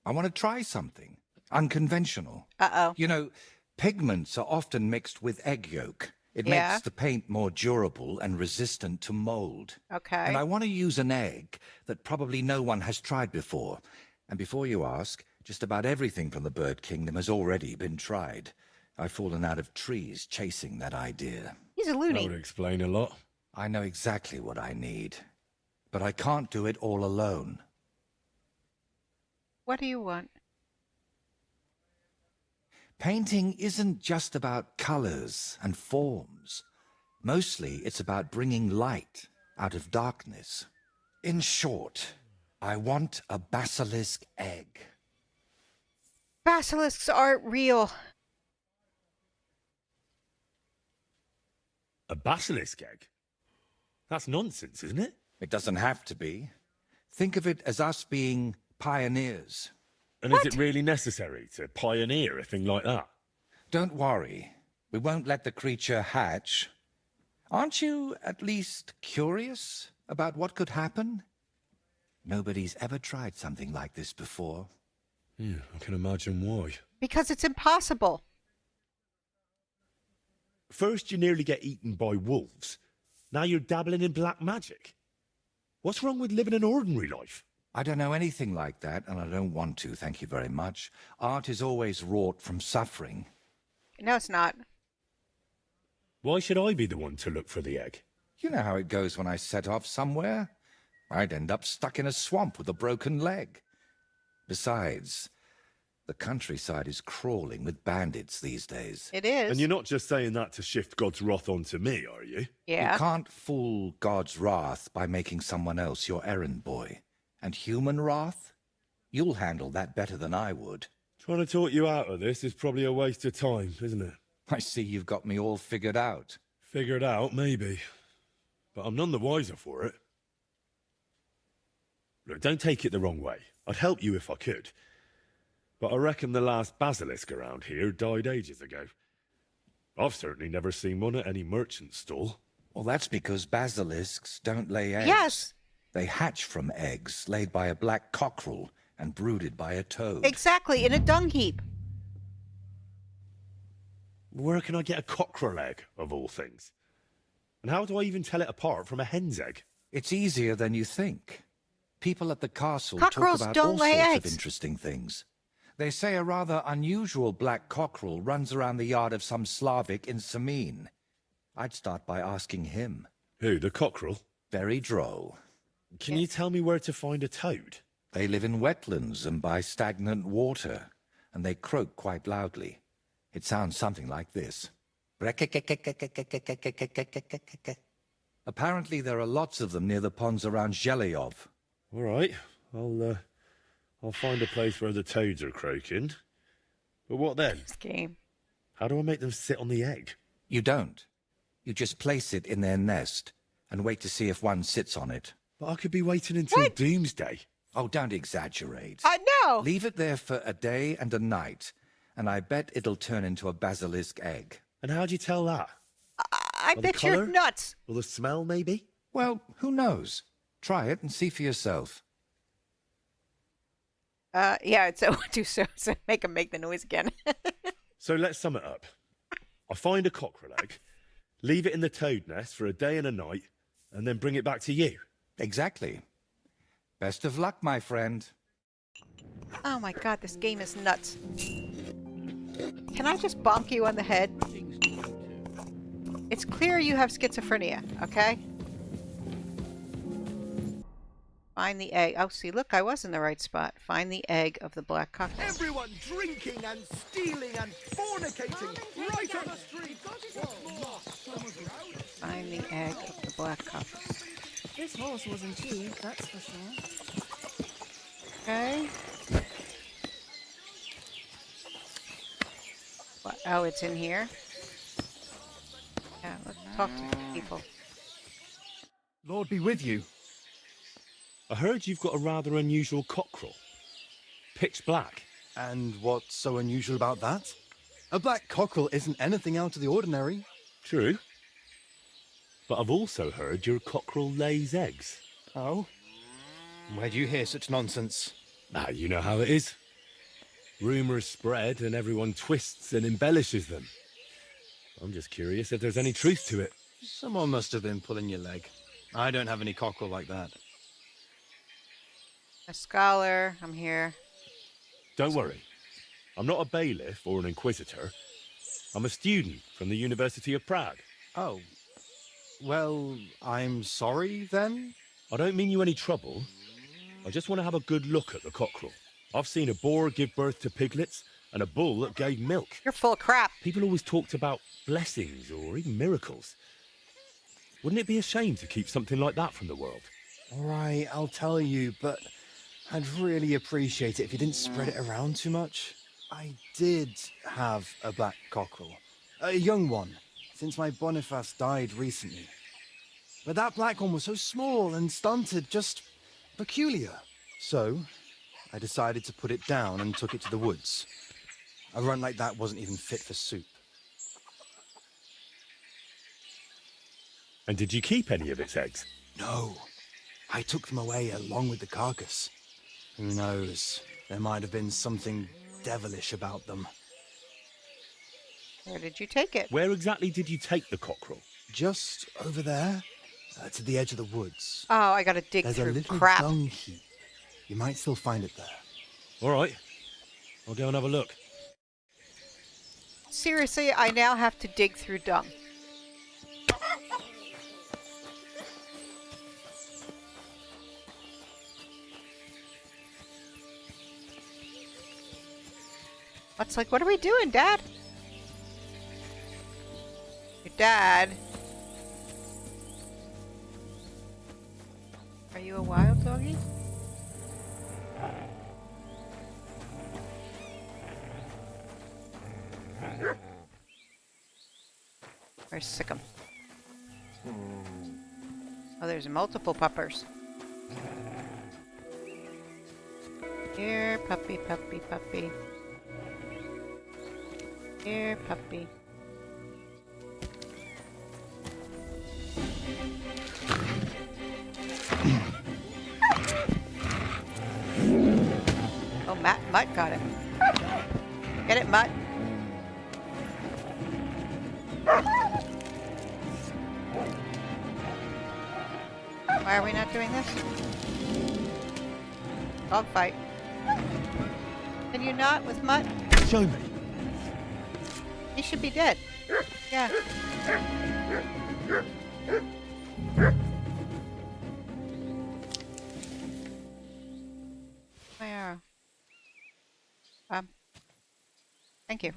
[SPEAKER 5] I want to try something. Unconventional.
[SPEAKER 1] Uh-oh.
[SPEAKER 5] You know, pigments are often mixed with egg yolk. It
[SPEAKER 1] Yeah.
[SPEAKER 5] makes the paint more durable and resistant to mold.
[SPEAKER 1] Okay.
[SPEAKER 5] And I want to use an egg that probably no one has tried before. And before you ask, just about everything from the bird kingdom has already been tried. I've fallen out of trees chasing that idea.
[SPEAKER 1] He's a
[SPEAKER 2] That
[SPEAKER 1] loony.
[SPEAKER 2] would explain a lot.
[SPEAKER 5] I know exactly what I need. But I can't do it all alone.
[SPEAKER 1] What do you want?
[SPEAKER 5] Painting isn't just about colors and forms. Mostly, it's about bringing light out of darkness. In short, I want a basilisk egg.
[SPEAKER 1] Basilisks aren't real.
[SPEAKER 2] A basilisk egg? That's nonsense, isn't it?
[SPEAKER 5] It doesn't have to be. Think of it as us being pioneers.
[SPEAKER 2] And is it really necessary to pioneer a thing like that?
[SPEAKER 5] Don't worry. We won't let the creature hatch. Aren't you at least curious about what could happen? Nobody's ever tried something like this before.
[SPEAKER 2] Yeah, I can imagine why.
[SPEAKER 1] Because it's impossible.
[SPEAKER 2] First you nearly get eaten by wolves. Now you're dabbling in black magic. What's wrong with living an ordinary life?
[SPEAKER 5] I don't know anything like that, and I don't want to, thank you very much. Art is always wrought from suffering.
[SPEAKER 1] No, it's not.
[SPEAKER 2] Why should I be the one to look for the egg?
[SPEAKER 5] You know how it goes when I set off somewhere. I'd end up stuck in a swamp with a broken leg. Besides, the countryside is crawling with bandits these days.
[SPEAKER 1] It is.
[SPEAKER 2] And you're not just saying that to shift God's wrath onto me, are you?
[SPEAKER 1] Yeah.
[SPEAKER 5] You can't fool God's wrath by making someone else your errand boy. And human wrath? You'll handle that better than I would.
[SPEAKER 2] Trying to talk you out of this is probably a waste of time, isn't it?
[SPEAKER 5] I see you've got me all figured out.
[SPEAKER 2] Figured out, maybe. But I'm none the wiser for it. Look, don't take it the wrong way. I'd help you if I could. But I reckon the last basilisk around here died ages ago. I've certainly never seen one at any merchant stall.
[SPEAKER 5] Well, that's because basilisks don't lay eggs.
[SPEAKER 1] Yes.
[SPEAKER 5] They hatch from eggs laid by a black cockerel and brooded by a toad.
[SPEAKER 1] Exactly, in a dung heap.
[SPEAKER 2] Where can I get a cockerel egg, of all things? And how do I even tell it apart from a hen's egg?
[SPEAKER 5] It's easier than you think. People at the castle
[SPEAKER 1] Cockerels
[SPEAKER 5] talk about
[SPEAKER 1] don't
[SPEAKER 5] all
[SPEAKER 1] lay
[SPEAKER 5] sorts
[SPEAKER 1] eggs.
[SPEAKER 5] of interesting things. They say a rather unusual black cockerel runs around the yard of some Slavic in Samine. I'd start by asking him.
[SPEAKER 2] Who, the cockerel?
[SPEAKER 5] Very droll.
[SPEAKER 2] Can you tell me where to find a toad?
[SPEAKER 5] They live in wetlands and by stagnant water, and they croak quite loudly. It sounds something like this. Apparently there are lots of them near the ponds around Zhelyov.
[SPEAKER 2] All right, I'll find a place where the toads are croaking. But what then?
[SPEAKER 1] This game.
[SPEAKER 2] How do I make them sit on the egg?
[SPEAKER 5] You don't. You just place it in their nest and wait to see if one sits on it.
[SPEAKER 2] But I could be waiting until doomsday.
[SPEAKER 5] Oh, don't exaggerate.
[SPEAKER 1] No.
[SPEAKER 5] Leave it there for a day and a night, and I bet it'll turn into a basilisk egg.
[SPEAKER 2] And how'd you tell that?
[SPEAKER 1] I
[SPEAKER 2] By the
[SPEAKER 1] bet you're
[SPEAKER 2] colour?
[SPEAKER 1] nuts.
[SPEAKER 2] Or the smell, maybe?
[SPEAKER 5] Well, who knows? Try it and see for yourself.
[SPEAKER 1] Yeah, so make him make the noise again.
[SPEAKER 2] So let's sum it up. I find a cockerel egg, leave it in the toad nest for a day and a night, and then bring it back to you.
[SPEAKER 5] Exactly. Best of luck, my friend.
[SPEAKER 1] Oh my god, this game is nuts. Can I just bonk you on the head? It's clear you have schizophrenia, okay? Find the egg. Oh, see, look, I was in the right spot. Find the egg of the black cockerel.
[SPEAKER 6] Everyone drinking and stealing and fornicating right on the street.
[SPEAKER 1] Find the egg of the black cockerel.
[SPEAKER 11] This horse wasn't cheap, that's for sure.
[SPEAKER 1] Okay. What? Oh, it's in here. Yeah, let's talk to people.
[SPEAKER 4] Lord be with you.
[SPEAKER 2] I heard you've got a rather unusual cockerel. Pitch black.
[SPEAKER 12] And what's so unusual about that? A black cockerel isn't anything out of the ordinary.
[SPEAKER 2] True. But I've also heard your cockerel lays eggs.
[SPEAKER 12] Oh? Where do you hear such nonsense?
[SPEAKER 2] Ah, you know how it is. Rumours spread and everyone twists and embellishes them. I'm just curious if there's any truth to it.
[SPEAKER 12] Someone must have been pulling your leg. I don't have any cockerel like that.
[SPEAKER 1] A scholar, I'm here.
[SPEAKER 2] Don't worry. I'm not a bailiff or an inquisitor. I'm a student from the University of Prague.
[SPEAKER 12] Oh. Well, I'm sorry, then?
[SPEAKER 2] I don't mean you any trouble. I just want to have a good look at the cockerel. I've seen a boar give birth to piglets and a bull that gave milk.
[SPEAKER 1] You're full of crap.
[SPEAKER 2] People always talked about blessings or even miracles. Wouldn't it be a shame to keep something like that from the world?
[SPEAKER 12] All right, I'll tell you, but I'd really appreciate it if you didn't spread it around too much. I did have a black cockerel. A young one, since my Boniface died recently. But that black one was so small and stunted, just peculiar. So, I decided to put it down and took it to the woods. A runt like that wasn't even fit for soup.
[SPEAKER 2] And did you keep any of its eggs?
[SPEAKER 12] No, I took them away along with the carcass. Who knows, there might have been something devilish about them.
[SPEAKER 1] Where did you take it?
[SPEAKER 2] Where exactly did you take the cockerel?
[SPEAKER 12] Just over there, to the edge of the woods.
[SPEAKER 1] Oh, I gotta dig
[SPEAKER 12] There's a
[SPEAKER 1] through
[SPEAKER 12] little
[SPEAKER 1] crap.
[SPEAKER 12] dung heap. You might still find it there.
[SPEAKER 2] All right. I'll go and have a look.
[SPEAKER 1] Seriously, I now have to dig through dung. What's like, what are we doing, Dad? Your dad. Are you a wild doggy? Where's Sikkim? Oh, there's multiple puppers. Here, puppy, puppy, puppy. Here, puppy. Oh, Mutt got it. Get it, Mutt. Why are we not doing this? Dog fight. Can you not with Mutt?
[SPEAKER 2] Show me.
[SPEAKER 1] He should be dead. Yeah. My arrow. Thank you.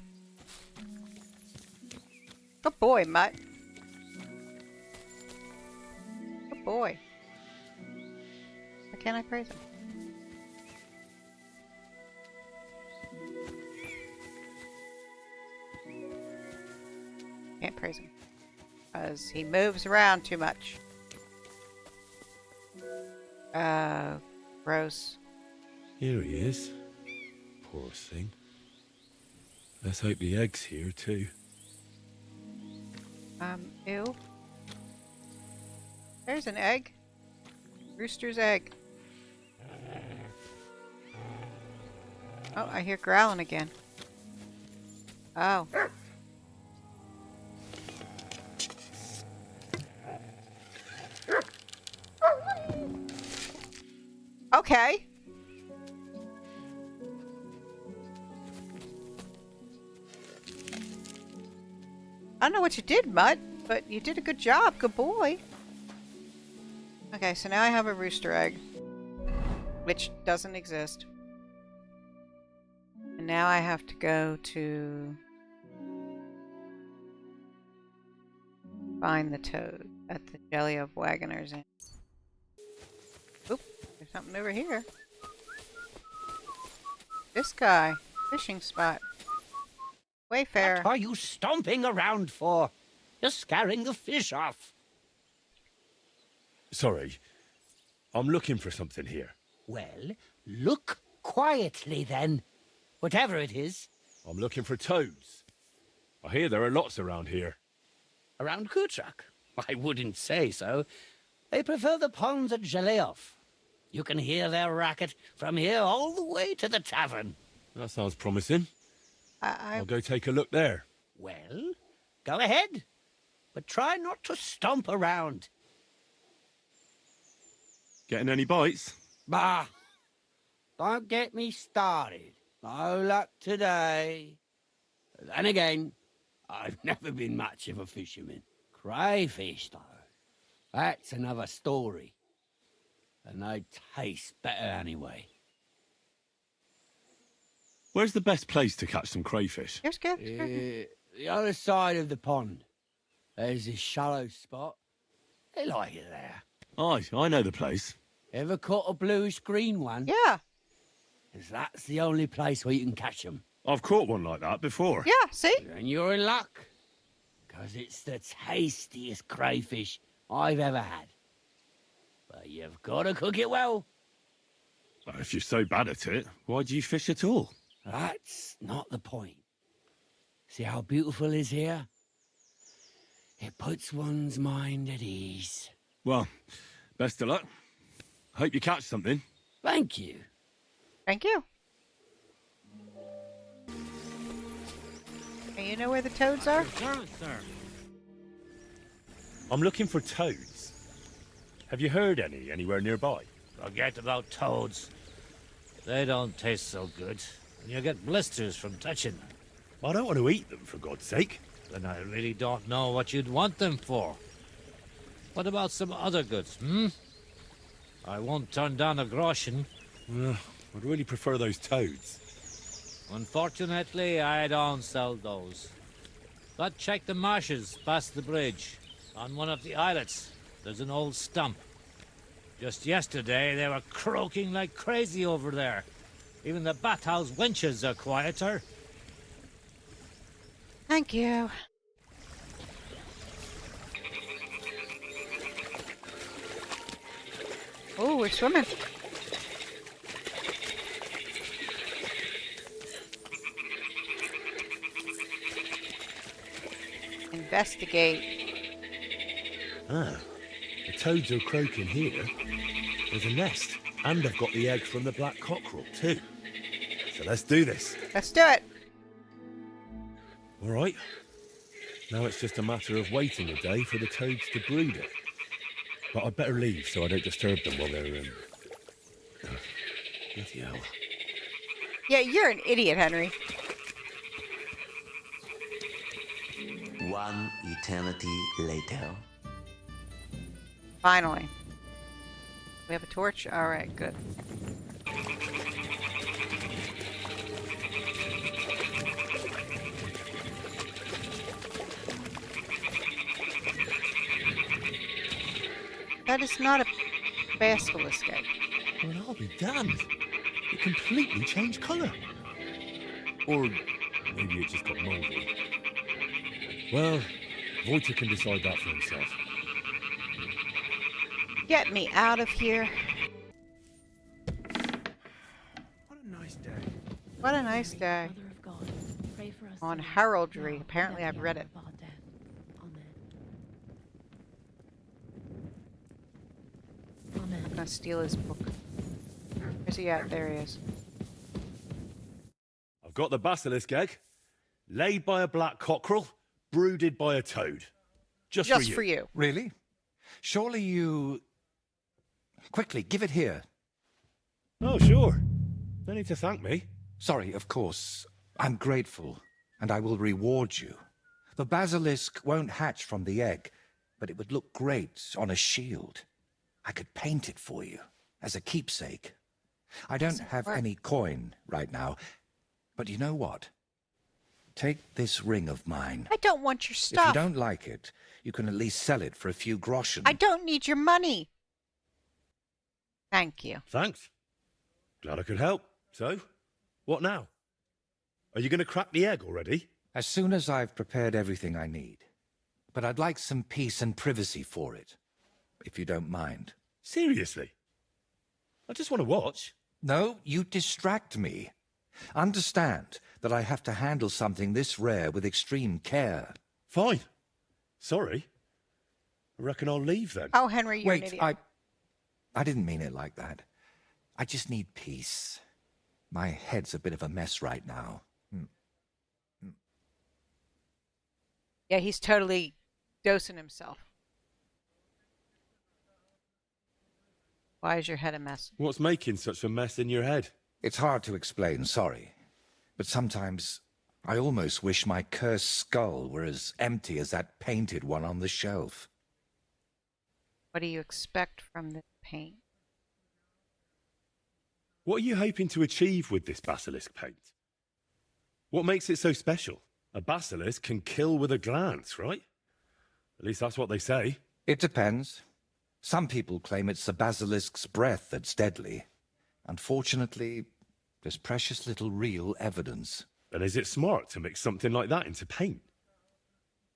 [SPEAKER 1] Good boy, Mutt. Good boy. Why can't I praise him? Can't praise him. Because he moves around too much. Gross.
[SPEAKER 2] Here he is. Poor thing. Let's hope the egg's here too.
[SPEAKER 1] Ew. There's an egg. Rooster's egg. Oh, I hear growling again. Oh. Okay. I don't know what you did, Mutt, but you did a good job. Good boy. Okay, so now I have a rooster egg, which doesn't exist. And now I have to go to find the toad at the Jelly of Wagoners Inn. Oop, there's something over here. This guy, fishing spot. Wayfarer.
[SPEAKER 13] What are you stomping around for? You're scaring the fish off.
[SPEAKER 2] Sorry. I'm looking for something here.
[SPEAKER 13] Well, look quietly then. Whatever it is.
[SPEAKER 2] I'm looking for toads. I hear there are lots around here.
[SPEAKER 13] Around Kutrak? I wouldn't say so. They prefer the ponds at Jaleoff. You can hear their racket from here all the way to the tavern.
[SPEAKER 2] That sounds promising. I'll go take a look there.
[SPEAKER 13] Well, go ahead. But try not to stomp around.
[SPEAKER 2] Getting any bites?
[SPEAKER 13] Bah! Don't get me started. No luck today. Then again, I've never been much of a fisherman. Crayfish, though, that's another story. And they taste better anyway.
[SPEAKER 2] Where's the best place to catch some crayfish?
[SPEAKER 1] Here's good.
[SPEAKER 13] The other side of the pond. There's this shallow spot. They like it there.
[SPEAKER 2] Aye, I know the place.
[SPEAKER 13] Ever caught a bluish-green one?
[SPEAKER 1] Yeah.
[SPEAKER 13] 'Cause that's the only place where you can catch them.
[SPEAKER 2] I've caught one like that before.
[SPEAKER 1] Yeah, see?
[SPEAKER 13] And you're in luck. 'Cause it's the tastiest crayfish I've ever had. But you've got to cook it well.
[SPEAKER 2] If you're so bad at it, why do you fish at all?
[SPEAKER 13] That's not the point. See how beautiful it is here? It puts one's mind at ease.
[SPEAKER 2] Well, best of luck. Hope you catch something.
[SPEAKER 13] Thank you.
[SPEAKER 1] Thank you. Hey, you know where the toads are?
[SPEAKER 2] I'm looking for toads. Have you heard any anywhere nearby?
[SPEAKER 14] Forget about toads. They don't taste so good, and you get blisters from touching them.
[SPEAKER 2] I don't want to eat them, for God's sake.
[SPEAKER 14] Then I really don't know what you'd want them for. What about some other goods, hmm? I won't turn down a groschen.
[SPEAKER 2] I'd really prefer those toads.
[SPEAKER 14] Unfortunately, I don't sell those. But check the marshes past the bridge. On one of the islets, there's an old stump. Just yesterday, they were croaking like crazy over there. Even the bathhouse wenches are quieter.
[SPEAKER 1] Thank you. Oh, we're swimming. Investigate.
[SPEAKER 2] Ah, the toads are croaking here. There's a nest, and I've got the egg from the black cockerel, too. So let's do this.
[SPEAKER 1] Let's do it.
[SPEAKER 2] All right. Now it's just a matter of waiting a day for the toads to brood it. But I'd better leave so I don't disturb them while they're bloody hell.
[SPEAKER 1] Yeah, you're an idiot, Henry.
[SPEAKER 15] One eternity later.
[SPEAKER 1] Finally. We have a torch? Alright, good. That is not a basilisk egg.
[SPEAKER 2] Well, I'll be damned. It completely changed colour. Or maybe it just got mouldy. Well, Voyta can decide that for himself.
[SPEAKER 1] Get me out of here.
[SPEAKER 12] What a nice day.
[SPEAKER 1] What a nice day.
[SPEAKER 11] Mother of God, pray for us
[SPEAKER 1] On
[SPEAKER 11] sinners,
[SPEAKER 1] heraldry.
[SPEAKER 11] now
[SPEAKER 1] Apparently
[SPEAKER 11] and at
[SPEAKER 1] I've
[SPEAKER 11] the
[SPEAKER 1] read
[SPEAKER 11] hour
[SPEAKER 1] it.
[SPEAKER 11] of our death. Amen. Amen.
[SPEAKER 1] I'm gonna steal his book. Where's he at? There he is.
[SPEAKER 2] I've got the basilisk egg, laid by a black cockerel, brooded by a toad. Just
[SPEAKER 1] for you.
[SPEAKER 4] Really? Surely you... Quickly, give it here.
[SPEAKER 2] Oh, sure. No need to thank me.
[SPEAKER 4] Sorry, of course. I'm grateful, and I will reward you. The basilisk won't hatch from the egg, but it would look great on a shield. I could paint it for you, as a keepsake. I don't have any coin right now, but you know what? Take this ring of mine.
[SPEAKER 1] I don't want your
[SPEAKER 4] If
[SPEAKER 1] stuff.
[SPEAKER 4] you don't like it, you can at least sell it for a few groschen.
[SPEAKER 1] I don't need your money. Thank you.
[SPEAKER 2] Thanks. Glad I could help. So, what now? Are you going to crack the egg already?
[SPEAKER 4] As soon as I've prepared everything I need. But I'd like some peace and privacy for it, if you don't mind.
[SPEAKER 2] Seriously? I just want to watch.
[SPEAKER 4] No, you distract me. Understand that I have to handle something this rare with extreme care.
[SPEAKER 2] Fine. Sorry. I reckon I'll leave then.
[SPEAKER 1] Oh, Henry, you're an
[SPEAKER 4] Wait,
[SPEAKER 1] idiot.
[SPEAKER 4] I didn't mean it like that. I just need peace. My head's a bit of a mess right now.
[SPEAKER 1] Yeah, he's totally dosing himself. Why is your head a mess?
[SPEAKER 2] What's making such a mess in your head?
[SPEAKER 4] It's hard to explain, sorry. But sometimes I almost wish my cursed skull were as empty as that painted one on the shelf.
[SPEAKER 1] What do you expect from the paint?
[SPEAKER 2] What are you hoping to achieve with this basilisk paint? What makes it so special? A basilisk can kill with a glance, right? At least that's what they say.
[SPEAKER 4] It depends. Some people claim it's the basilisk's breath that's deadly. Unfortunately, there's precious little real evidence.
[SPEAKER 2] Then is it smart to mix something like that into paint?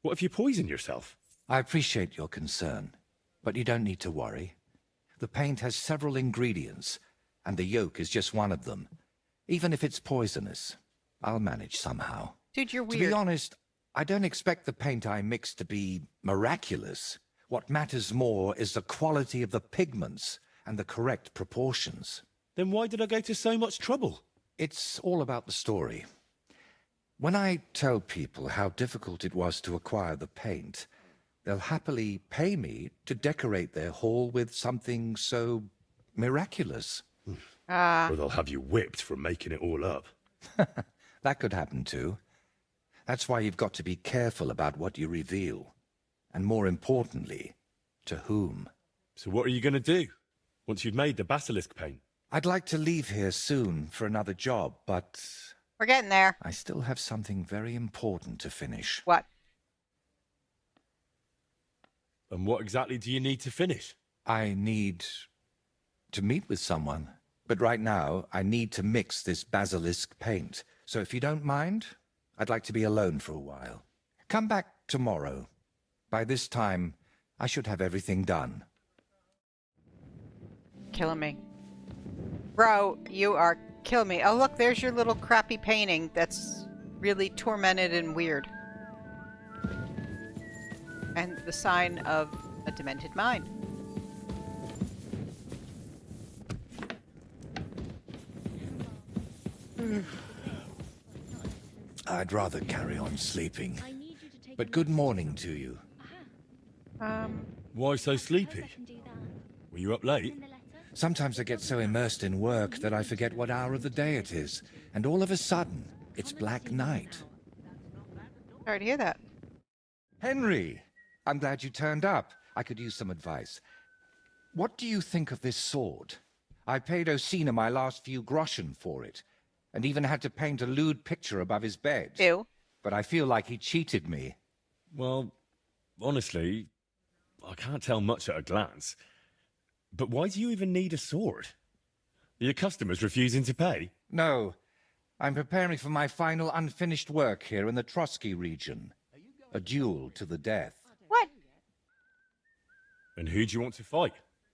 [SPEAKER 2] What if you poison yourself?
[SPEAKER 4] I appreciate your concern, but you don't need to worry. The paint has several ingredients, and the yolk is just one of them. Even if it's poisonous, I'll manage somehow.
[SPEAKER 1] Dude, you're weird.
[SPEAKER 4] To be honest, I don't expect the paint I mix to be miraculous. What matters more is the quality of the pigments and the correct proportions.
[SPEAKER 2] Then why did I go to so much trouble?
[SPEAKER 4] It's all about the story. When I tell people how difficult it was to acquire the paint,
[SPEAKER 5] they'll happily pay me to decorate their hall with something so miraculous.
[SPEAKER 2] Or they'll have you whipped for making it all up.
[SPEAKER 5] That could happen too. That's why you've got to be careful about what you reveal. And more importantly, to whom.
[SPEAKER 2] So what are you going to do, once you've made the basilisk paint?
[SPEAKER 5] I'd like to leave here soon for another job, but...
[SPEAKER 1] We're getting there.
[SPEAKER 5] I still have something very important to finish.
[SPEAKER 1] What?
[SPEAKER 2] And what exactly do you need to finish?
[SPEAKER 5] I need to meet with someone. But right now, I need to mix this basilisk paint. So if you don't mind, I'd like to be alone for a while. Come back tomorrow. By this time, I should have everything done.
[SPEAKER 1] Killing me. Bro, you are killing me. Oh, look, there's your little crappy painting that's really tormented and weird. And the sign of a demented mind.
[SPEAKER 5] I'd rather carry on sleeping. But good morning to you.
[SPEAKER 2] Why so sleepy? Were you up late?
[SPEAKER 5] Sometimes I get so immersed in work that I forget what hour of the day it is. And all of a sudden, it's black night.
[SPEAKER 1] Sorry to hear that.
[SPEAKER 5] Henry! I'm glad you turned up. I could use some advice. What do you think of this sword? I paid Osina my last few groschen for it, and even had to paint a lewd picture above his bed.
[SPEAKER 1] Ew.
[SPEAKER 5] But I feel like he cheated me.
[SPEAKER 2] Well, honestly, I can't tell much at a glance. But why do you even need a sword? Are your customers refusing to pay?
[SPEAKER 5] No. I'm preparing for my final unfinished work here in the Trosky region. A duel to the death.
[SPEAKER 1] What?
[SPEAKER 2] And who do you want to fight?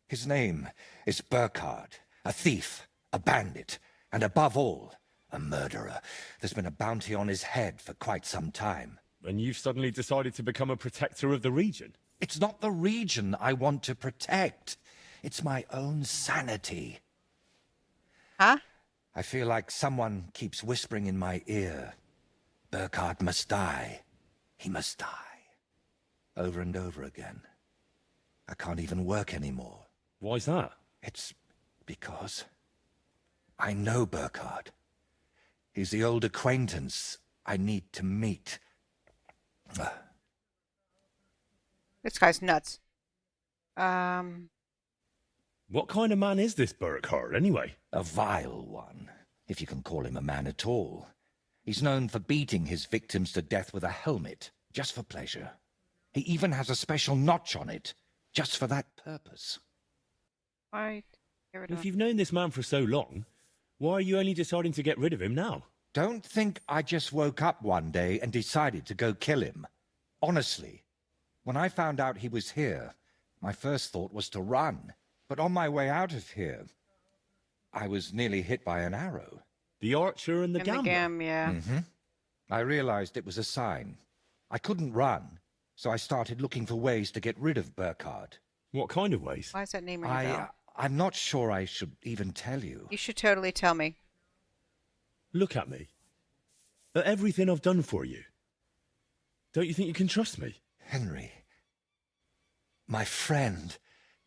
[SPEAKER 5] His name is Burkhard, a thief, a bandit, and above all, a murderer. There's been a bounty on his head for quite some time.
[SPEAKER 2] And you've suddenly decided to become a protector of the region?
[SPEAKER 5] It's not the region I want to protect. It's my own sanity.
[SPEAKER 1] Huh?
[SPEAKER 5] I feel like someone keeps whispering in my ear, Burkhard must die. He must die. Over and over again. I can't even work anymore.
[SPEAKER 2] Why's that?
[SPEAKER 5] It's because I know Burkhard. He's the old acquaintance I need to meet.
[SPEAKER 1] This guy's nuts.
[SPEAKER 2] What kind of man is this Burkhard, anyway?
[SPEAKER 5] A vile one, if you can call him a man at all. He's known for beating his victims to death with a helmet, just for pleasure. He even has a special notch on it, just for that purpose.
[SPEAKER 1] Why?
[SPEAKER 2] If you've known this man for so long, why are you only deciding to get rid of him now?
[SPEAKER 5] Don't think I just woke up one day and decided to go kill him. Honestly, when I found out he was here, my first thought was to run. But on my way out of here, I was nearly hit by an arrow.
[SPEAKER 2] The archer and the gambler?
[SPEAKER 1] Yeah.
[SPEAKER 5] Mm-hmm. I realized it was a sign. I couldn't run, so I started looking for ways to get rid of Burkhard.
[SPEAKER 2] What kind of ways?
[SPEAKER 1] Why is that name ringing a bell?
[SPEAKER 5] I'm not sure I should even tell you.
[SPEAKER 1] You should totally tell me.
[SPEAKER 2] Look at me. At everything I've done for you. Don't you think you can trust me?
[SPEAKER 5] Henry. My friend.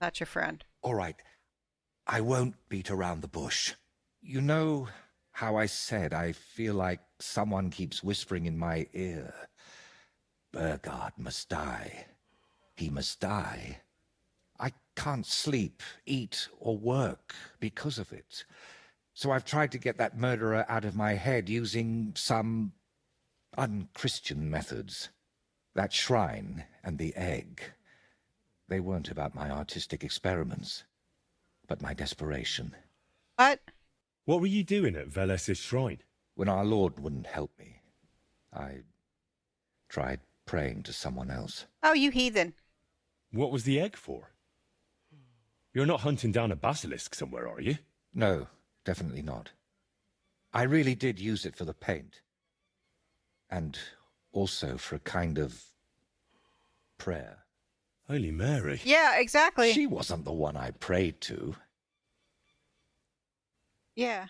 [SPEAKER 1] Not your friend.
[SPEAKER 5] All right. I won't beat around the bush. You know how I said I feel like someone keeps whispering in my ear. Burkhard must die. He must die. I can't sleep, eat, or work because of it. So I've tried to get that murderer out of my head using some unchristian methods. That shrine and the egg. They weren't about my artistic experiments, but my desperation.
[SPEAKER 1] What?
[SPEAKER 2] What were you doing at Veles's shrine?
[SPEAKER 5] When our Lord wouldn't help me, I tried praying to someone else.
[SPEAKER 1] Oh, you heathen.
[SPEAKER 2] What was the egg for? You're not hunting down a basilisk somewhere, are you?
[SPEAKER 5] No, definitely not. I really did use it for the paint. And also for a kind of prayer.
[SPEAKER 2] Holy Mary.
[SPEAKER 1] Yeah, exactly.
[SPEAKER 5] She wasn't the one I prayed to.
[SPEAKER 1] Yeah.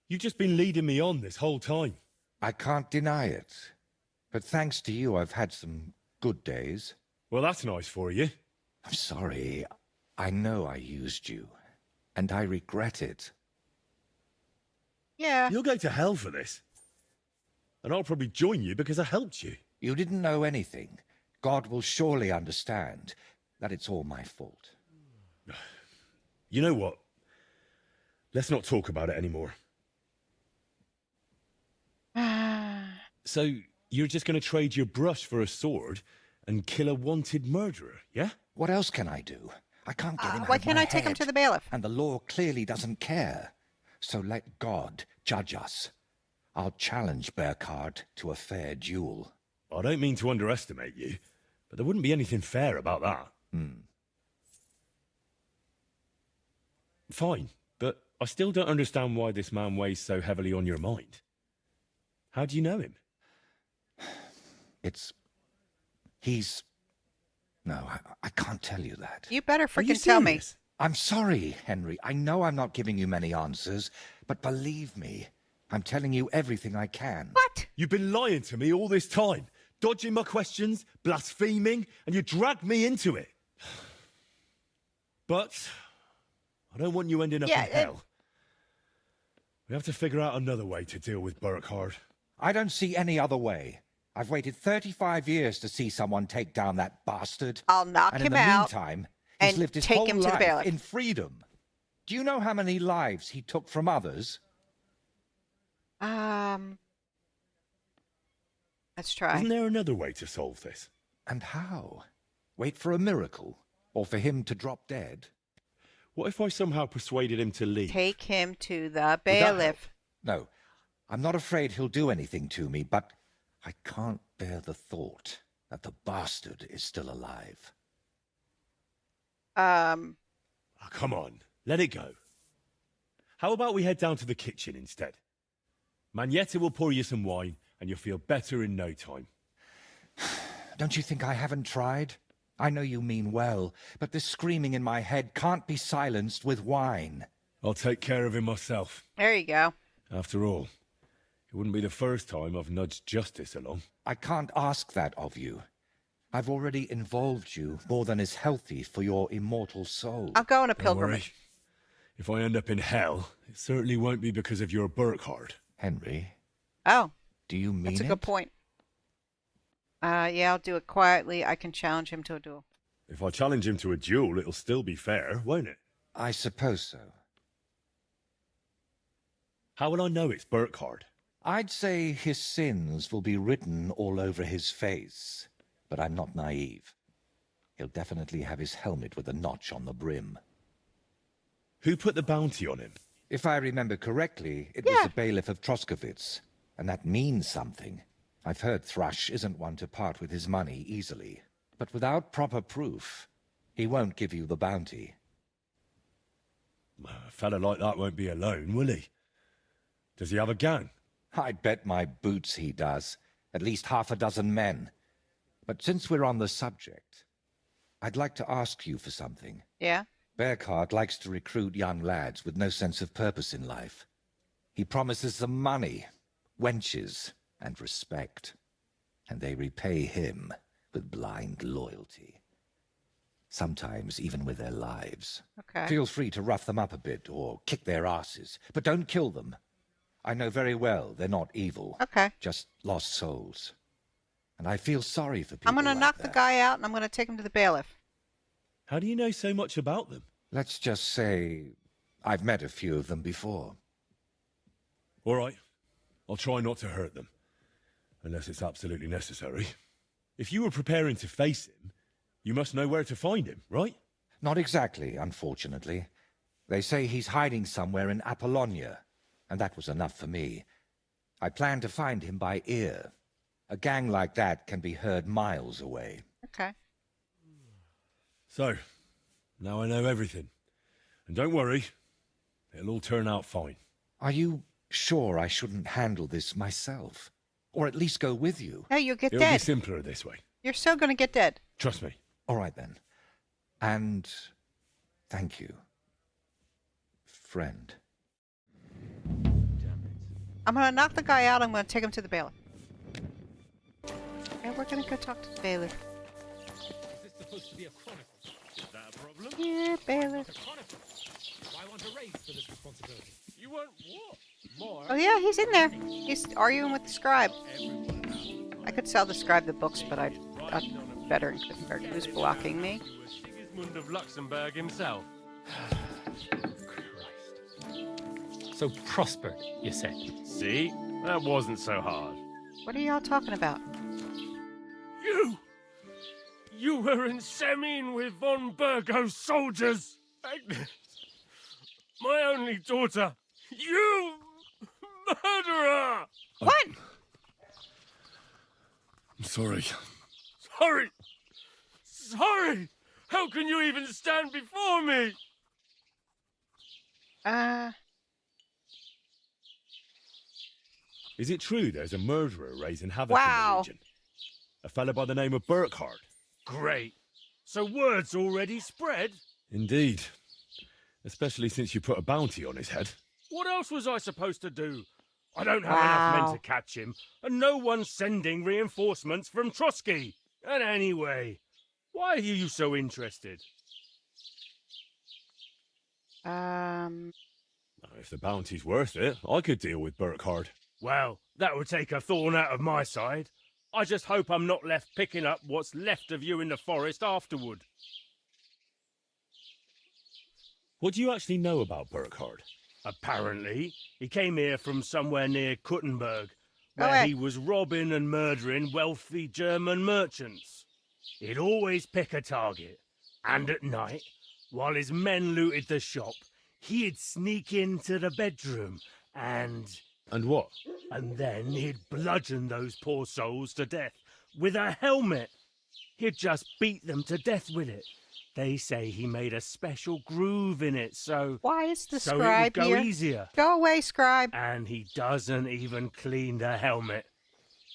[SPEAKER 2] You've just been leading me on this whole time.
[SPEAKER 5] I can't deny it. But thanks to you, I've had some good days.
[SPEAKER 2] Well, that's nice for you.
[SPEAKER 4] I'm sorry. I know I used you, and I regret it.
[SPEAKER 1] Yeah.
[SPEAKER 2] You'll go to hell for this. And I'll probably join you because I helped you.
[SPEAKER 4] You didn't know anything. God will surely understand that it's all my fault.
[SPEAKER 2] You know what? Let's not talk about it anymore. So, you're just going to trade your brush for a sword and kill a wanted murderer, yeah?
[SPEAKER 4] What else can I do? I can't get him out
[SPEAKER 1] Why
[SPEAKER 4] of
[SPEAKER 1] can't
[SPEAKER 4] my
[SPEAKER 1] I take him
[SPEAKER 4] head,
[SPEAKER 1] to the bailiff?
[SPEAKER 4] and the law clearly doesn't care. So let God judge us. I'll challenge Burkhard to a fair duel.
[SPEAKER 2] I don't mean to underestimate you, but there wouldn't be anything fair about that. Fine, but I still don't understand why this man weighs so heavily on your mind. How do you know him?
[SPEAKER 4] No, I can't tell you that.
[SPEAKER 1] You better freaking tell me.
[SPEAKER 4] I'm sorry, Henry. I know I'm not giving you many answers, but believe me, I'm telling you everything I can.
[SPEAKER 1] What?
[SPEAKER 2] You've been lying to me all this time, dodging my questions, blaspheming, and you dragged me into it. But I don't want you ending up in hell. We have to figure out another way to deal with Burkhard.
[SPEAKER 4] I don't see any other way. I've waited 35 years to see someone take down that bastard.
[SPEAKER 1] I'll knock him out.
[SPEAKER 4] And in the meantime, he's lived his whole life in freedom. Do you know how many lives he took from others?
[SPEAKER 1] Let's try.
[SPEAKER 2] Isn't there another way to solve this?
[SPEAKER 4] And how? Wait for a miracle? Or for him to drop dead?
[SPEAKER 2] What if I somehow persuaded him to leave?
[SPEAKER 1] Take him to the bailiff.
[SPEAKER 4] No, I'm not afraid he'll do anything to me, but I can't bear the thought that the bastard is still alive.
[SPEAKER 2] Oh, come on, let it go. How about we head down to the kitchen instead? Magnetta will pour you some wine, and you'll feel better in no time.
[SPEAKER 4] Don't you think I haven't tried? I know you mean well, but this screaming in my head can't be silenced with wine.
[SPEAKER 2] I'll take care of him myself.
[SPEAKER 1] There you go.
[SPEAKER 2] After all, it wouldn't be the first time I've nudged justice along.
[SPEAKER 4] I can't ask that of you. I've already involved you more than is healthy for your immortal soul.
[SPEAKER 1] I'll go on a
[SPEAKER 2] Don't worry.
[SPEAKER 1] pilgrimage.
[SPEAKER 2] If I end up in hell, it certainly won't be because of your Burkhard.
[SPEAKER 4] Henry?
[SPEAKER 1] Oh.
[SPEAKER 4] Do you mean
[SPEAKER 1] That's a good point. Yeah, I'll do it quietly. I can challenge him to a duel.
[SPEAKER 2] If I challenge him to a duel, it'll still be fair, won't it?
[SPEAKER 4] I suppose so.
[SPEAKER 2] How will I know it's Burkhard?
[SPEAKER 4] I'd say his sins will be written all over his face, but I'm not naive. He'll definitely have his helmet with a notch on the brim.
[SPEAKER 2] Who put the bounty on him?
[SPEAKER 4] If I remember correctly, it was the bailiff of Troskowitz, and that means something. I've heard Thrush isn't one to part with his money easily, but without proper proof, he won't give you the bounty.
[SPEAKER 2] A fella like that won't be alone, will he? Does he have a gang?
[SPEAKER 4] I'd bet my boots he does. At least half a dozen men. But since we're on the subject, I'd like to ask you for something.
[SPEAKER 1] Yeah?
[SPEAKER 4] Burkhard likes to recruit young lads with no sense of purpose in life. He promises them money, wenches, and respect. And they repay him with blind loyalty. Sometimes even with their lives.
[SPEAKER 1] Okay.
[SPEAKER 4] Feel free to rough them up a bit or kick their asses, but don't kill them. I know very well they're not evil.
[SPEAKER 1] Okay.
[SPEAKER 4] Just lost souls. And I feel sorry for people
[SPEAKER 1] I'm going to
[SPEAKER 4] like
[SPEAKER 1] knock
[SPEAKER 4] that.
[SPEAKER 1] the guy out and I'm going to take him to the bailiff.
[SPEAKER 2] How do you know so much about them?
[SPEAKER 4] Let's just say I've met a few of them before.
[SPEAKER 2] All right. I'll try not to hurt them. Unless it's absolutely necessary. If you were preparing to face him, you must know where to find him, right?
[SPEAKER 4] Not exactly, unfortunately. They say he's hiding somewhere in Apollonia, and that was enough for me. I plan to find him by ear. A gang like that can be heard miles away.
[SPEAKER 1] Okay.
[SPEAKER 2] So, now I know everything. And don't worry, it'll all turn out fine.
[SPEAKER 4] Are you sure I shouldn't handle this myself? Or at least go with you?
[SPEAKER 1] No, you'll get
[SPEAKER 2] It'll
[SPEAKER 1] dead.
[SPEAKER 2] be simpler this way.
[SPEAKER 1] You're still going to get dead.
[SPEAKER 2] Trust me.
[SPEAKER 4] All right, then. And thank you, friend.
[SPEAKER 1] I'm going to knock the guy out. I'm going to take him to the bailiff. Yeah, we're going to go talk to the bailiff.
[SPEAKER 4] Is this
[SPEAKER 14] supposed to be a chronicle.
[SPEAKER 2] Is that a problem?
[SPEAKER 1] Yeah, bailiff.
[SPEAKER 14] A chronicle. I want a raise for this responsibility.
[SPEAKER 2] You want what?
[SPEAKER 14] More.
[SPEAKER 1] Oh yeah, he's in there. He's arguing with the scribe. I could sell the scribe the books, but I'd got better in Gutenberg. Who's blocking me?
[SPEAKER 2] Sigismund of Luxembourg himself.
[SPEAKER 14] So prospered, you said.
[SPEAKER 2] See? That wasn't so hard.
[SPEAKER 1] What are y'all talking about?
[SPEAKER 2] You were in Semine with von Burgo's soldiers! Agnes! My only daughter! You! Murderer!
[SPEAKER 1] What?
[SPEAKER 2] I'm sorry. Sorry! Sorry! How can you even stand before me? Is it true there's a murderer raising havoc in the region? A fella by the name of Burkhardt. Great. So word's already spread? Indeed. Especially since you put a bounty on his head. What else was I supposed to do? I don't have enough men to catch him, and no one's sending reinforcements from Trosky. And anyway, why are you so interested? If the bounty's worth it, I could deal with Burkhardt. Well, that would take a thorn out of my side. I just hope I'm not left picking up what's left of you in the forest afterward. What do you actually know about Burkhardt? Apparently, he came here from somewhere near Kuttenberg, where he was robbing and murdering wealthy German merchants. He'd always pick a target, and at night, while his men looted the shop, he'd sneak into the bedroom and... And what? And then he'd bludgeon those poor souls to death with a helmet. He'd just beat them to death with it. They say he made a special groove in it, so... Why is the scribe here? So it would go easier.
[SPEAKER 1] Go away, scribe.
[SPEAKER 2] And he doesn't even clean the helmet.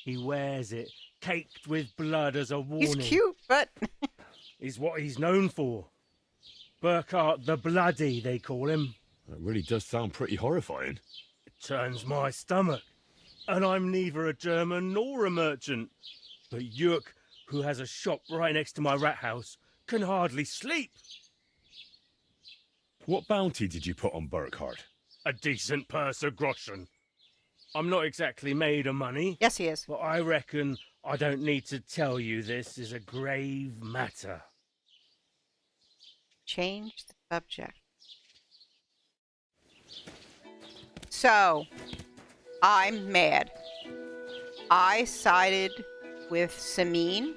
[SPEAKER 2] He wears it, caked with blood as a warning.
[SPEAKER 1] He's cute, but...
[SPEAKER 2] Is what he's known for. Burkhardt the Bloody, they call him. That really does sound pretty horrifying. It turns my stomach. And I'm neither a German nor a merchant. But Jörg, who has a shop right next to my rat house, can hardly sleep. What bounty did you put on Burkhardt? A decent purse of groschen. I'm not exactly made of money.
[SPEAKER 1] Yes, he is.
[SPEAKER 2] But I reckon I don't need to tell you this is a grave matter.
[SPEAKER 1] Change the subject. So, I'm mad. I sided with Semine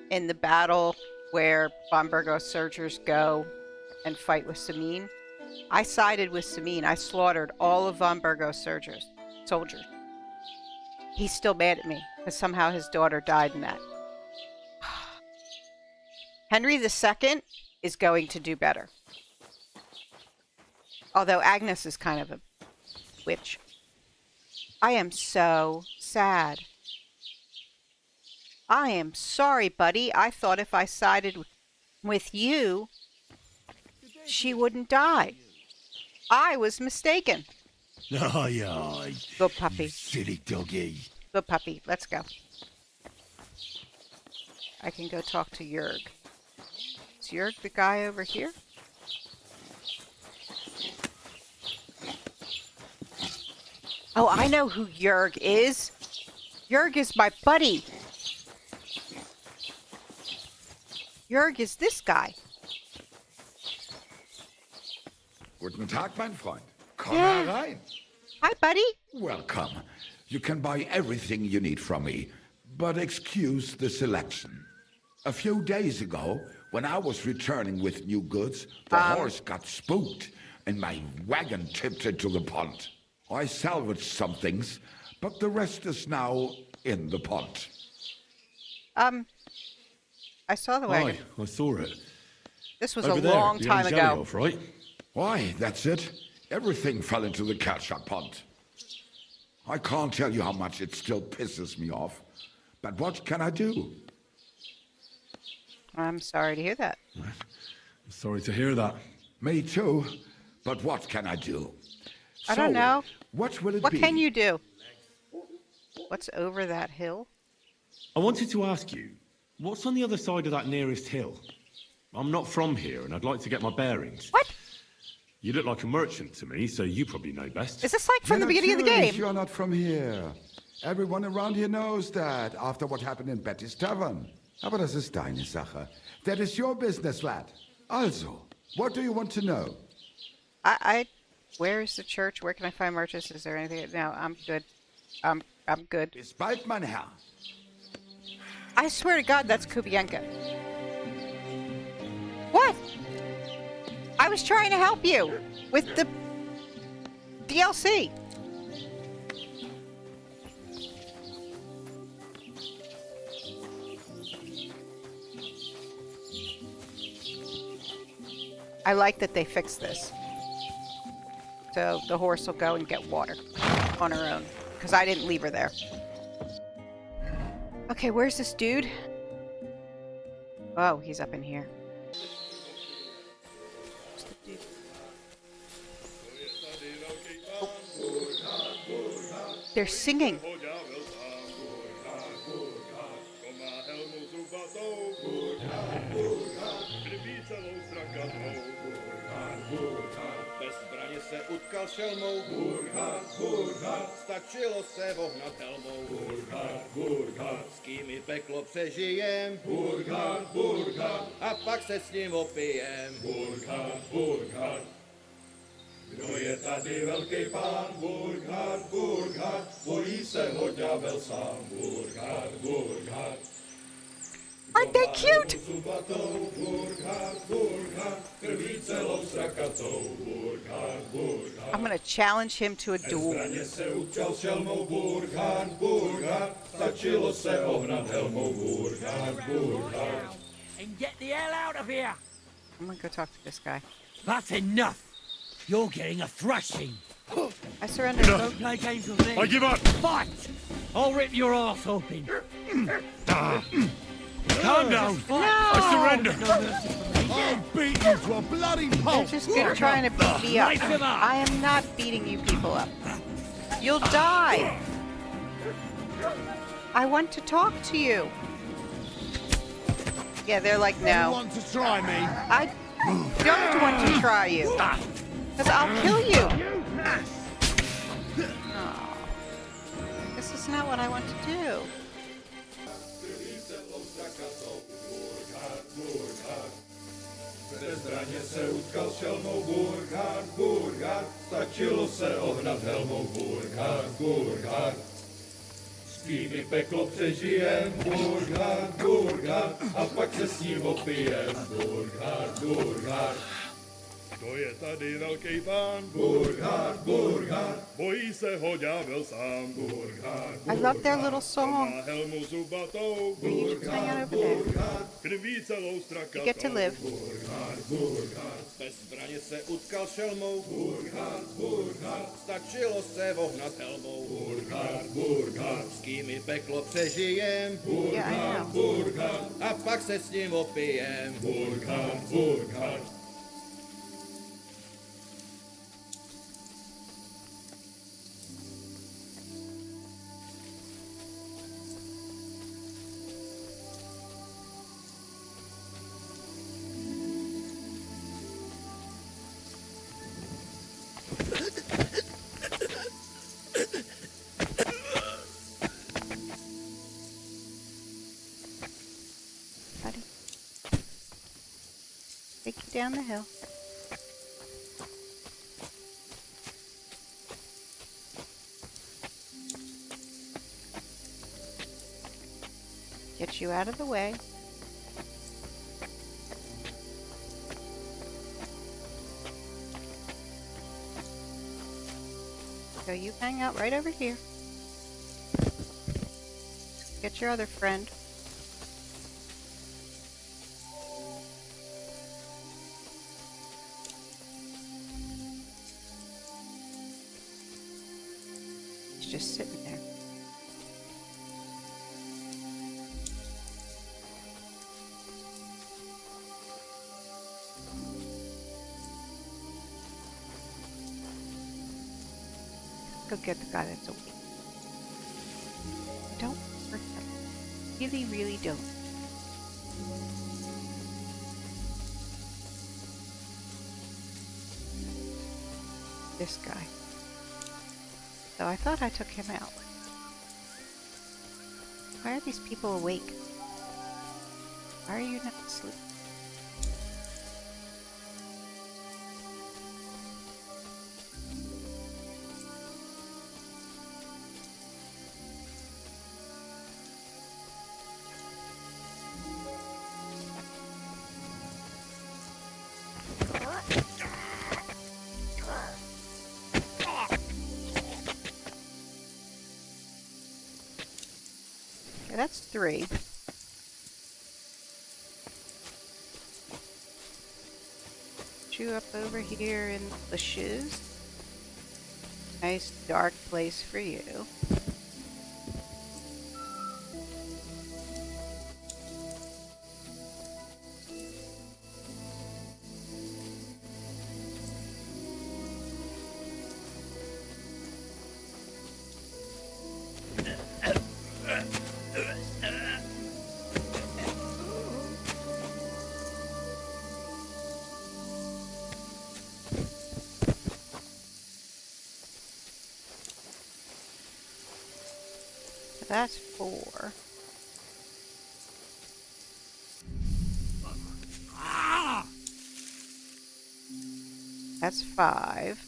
[SPEAKER 1] in the battle where von Burgo's soldiers go and fight with Semine. I sided with Semine. I slaughtered all of von Burgo's soldiers. He's still mad at me because somehow his daughter died in that. Henry II is going to do better. Although Agnes is kind of a witch. I am so sad. I am sorry, buddy. I thought if I sided with you, she wouldn't die. I was mistaken.
[SPEAKER 16] Aye, aye.
[SPEAKER 1] Good puppy.
[SPEAKER 16] You silly doggy.
[SPEAKER 1] Good puppy. Let's go. I can go talk to Jörg. Is Jörg the guy over here? Oh, I know who Jörg is. Jörg is my buddy. Jörg is this guy.
[SPEAKER 17] Guten Tag, mein Freund. Komm
[SPEAKER 1] Yeah.
[SPEAKER 17] herein.
[SPEAKER 1] Hi, buddy.
[SPEAKER 17] Welcome. You can buy everything you need from me, but excuse the selection. A few days ago, when I was returning with new goods, the horse got spooked and my wagon tipped into the pond. I salvaged some things, but the rest is now in the pond.
[SPEAKER 1] I saw the wagon.
[SPEAKER 2] I saw it.
[SPEAKER 1] This was
[SPEAKER 2] Over
[SPEAKER 1] a
[SPEAKER 2] there,
[SPEAKER 1] long
[SPEAKER 2] the
[SPEAKER 1] time ago.
[SPEAKER 2] Angelios, right?
[SPEAKER 17] Why, that's it. Everything fell into the catch-up pond. I can't tell you how much it still pisses me off, but what can I do?
[SPEAKER 1] I'm sorry to hear that.
[SPEAKER 2] I'm sorry to hear that.
[SPEAKER 17] Me too, but what can I do?
[SPEAKER 1] I don't know.
[SPEAKER 17] What will it
[SPEAKER 1] What
[SPEAKER 17] be?
[SPEAKER 1] can you do? What's over that hill?
[SPEAKER 2] I wanted to ask you, What's on the other side of that nearest hill? I'm not from here, and I'd like to get my bearings.
[SPEAKER 1] What?
[SPEAKER 2] You look like a merchant to me, so you probably know best.
[SPEAKER 1] Is this like from the beginning of the game?
[SPEAKER 17] You're not from here. Everyone around here knows that, after what happened in Betty's Tavern. Aber das ist deine Sache. That is your business, lad. Also, what do you want to know?
[SPEAKER 1] Where is the church? Where can I find merchants? Is there anything? No, I'm good. I'm good.
[SPEAKER 17] Bis bald, mein Herr.
[SPEAKER 1] I swear to God, that's Kubienka. What? I was trying to help you with the DLC. I like that they fixed this. So the horse will go and get water on her own. Because I didn't leave her there. Okay, where's this dude? Oh, he's up in here. Where's the dude? Oh. They're singing.
[SPEAKER 18] Bez zbraně se utkal šelmou, Burkhard, Burkhard, stačilo se vohnat helmou, Burkhard, Burkhard, s kým i peklo přežijem, Burkhard, Burkhard, a pak se s ním opijem, Burkhard, Burkhard. Kdo je tady velký pán, Burkhard, Burkhard, bojí se ho ďábel sám, Burkhard, Burkhard.
[SPEAKER 1] Aren't they cute? I'm gonna challenge him to a duel.
[SPEAKER 13] And get the hell out of here!
[SPEAKER 1] I'm gonna go talk to this guy.
[SPEAKER 13] That's enough! You're getting a thrashing!
[SPEAKER 1] I surrender.
[SPEAKER 13] Don't play games with me!
[SPEAKER 2] I give up!
[SPEAKER 13] Fight! I'll rip your ass open!
[SPEAKER 2] Calm down!
[SPEAKER 1] No!
[SPEAKER 2] I surrender!
[SPEAKER 16] I'll beat you to a bloody pulp!
[SPEAKER 1] They're just trying to beat me up. I am not beating you people up. You'll die! I want to talk to you. Yeah, they're like, no.
[SPEAKER 16] You want to try me?
[SPEAKER 1] I don't want to try you. Because I'll kill you. Oh. This is not what I want to do.
[SPEAKER 18] Ve zbraně se utkal šelmou, Burkhard, Burkhard, stačilo se ohnat helmou, Burkhard, Burkhard. S kým i peklo přežijem, Burkhard, Burkhard, a pak se s ním opijem, Burkhard, Burkhard. To je tady velký pán, Burkhard, Burkhard, bojí se ho ďábel sám, Burkhard,
[SPEAKER 1] I love their little song.
[SPEAKER 18] má helmu zubatou,
[SPEAKER 1] You just hang out over there.
[SPEAKER 18] krví celou strakatou,
[SPEAKER 1] You get to live.
[SPEAKER 18] Burkhard, Burkhard, bez zbraně se utkal šelmou, Burkhard, Burkhard, stačilo se vohnat helmou, Burkhard, Burkhard, s kým i peklo přežijem, Burkhard, Burkhard, a pak se s ním opijem, Burkhard, Burkhard.
[SPEAKER 1] Buddy. Take you down the hill. Get you out of the way. So you hang out right over here. Get your other friend. He's just sitting there. Go get the guy that's awake. Don't hurt them. Really, really don't. This guy. So I thought I took him out. Why are these people awake? Why are you not asleep? Okay, that's 3. You up over here in the bushes. Nice dark place for you. That's 4. That's 5.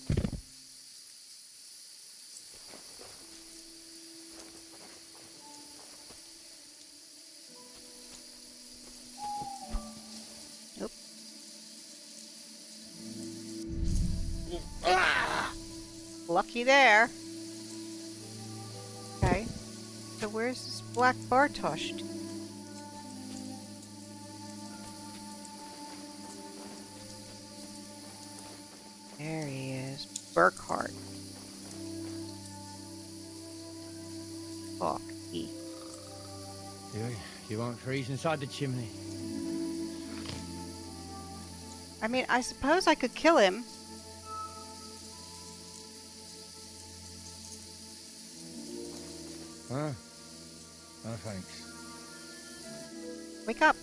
[SPEAKER 1] Nope. Lucky there. Okay. So where's this black Bartosz? There he is. Burkhart. Fuck.
[SPEAKER 13] You won't freeze inside the chimney.
[SPEAKER 1] I mean, I suppose I could kill him.
[SPEAKER 13] Huh? No thanks.
[SPEAKER 1] Wake up.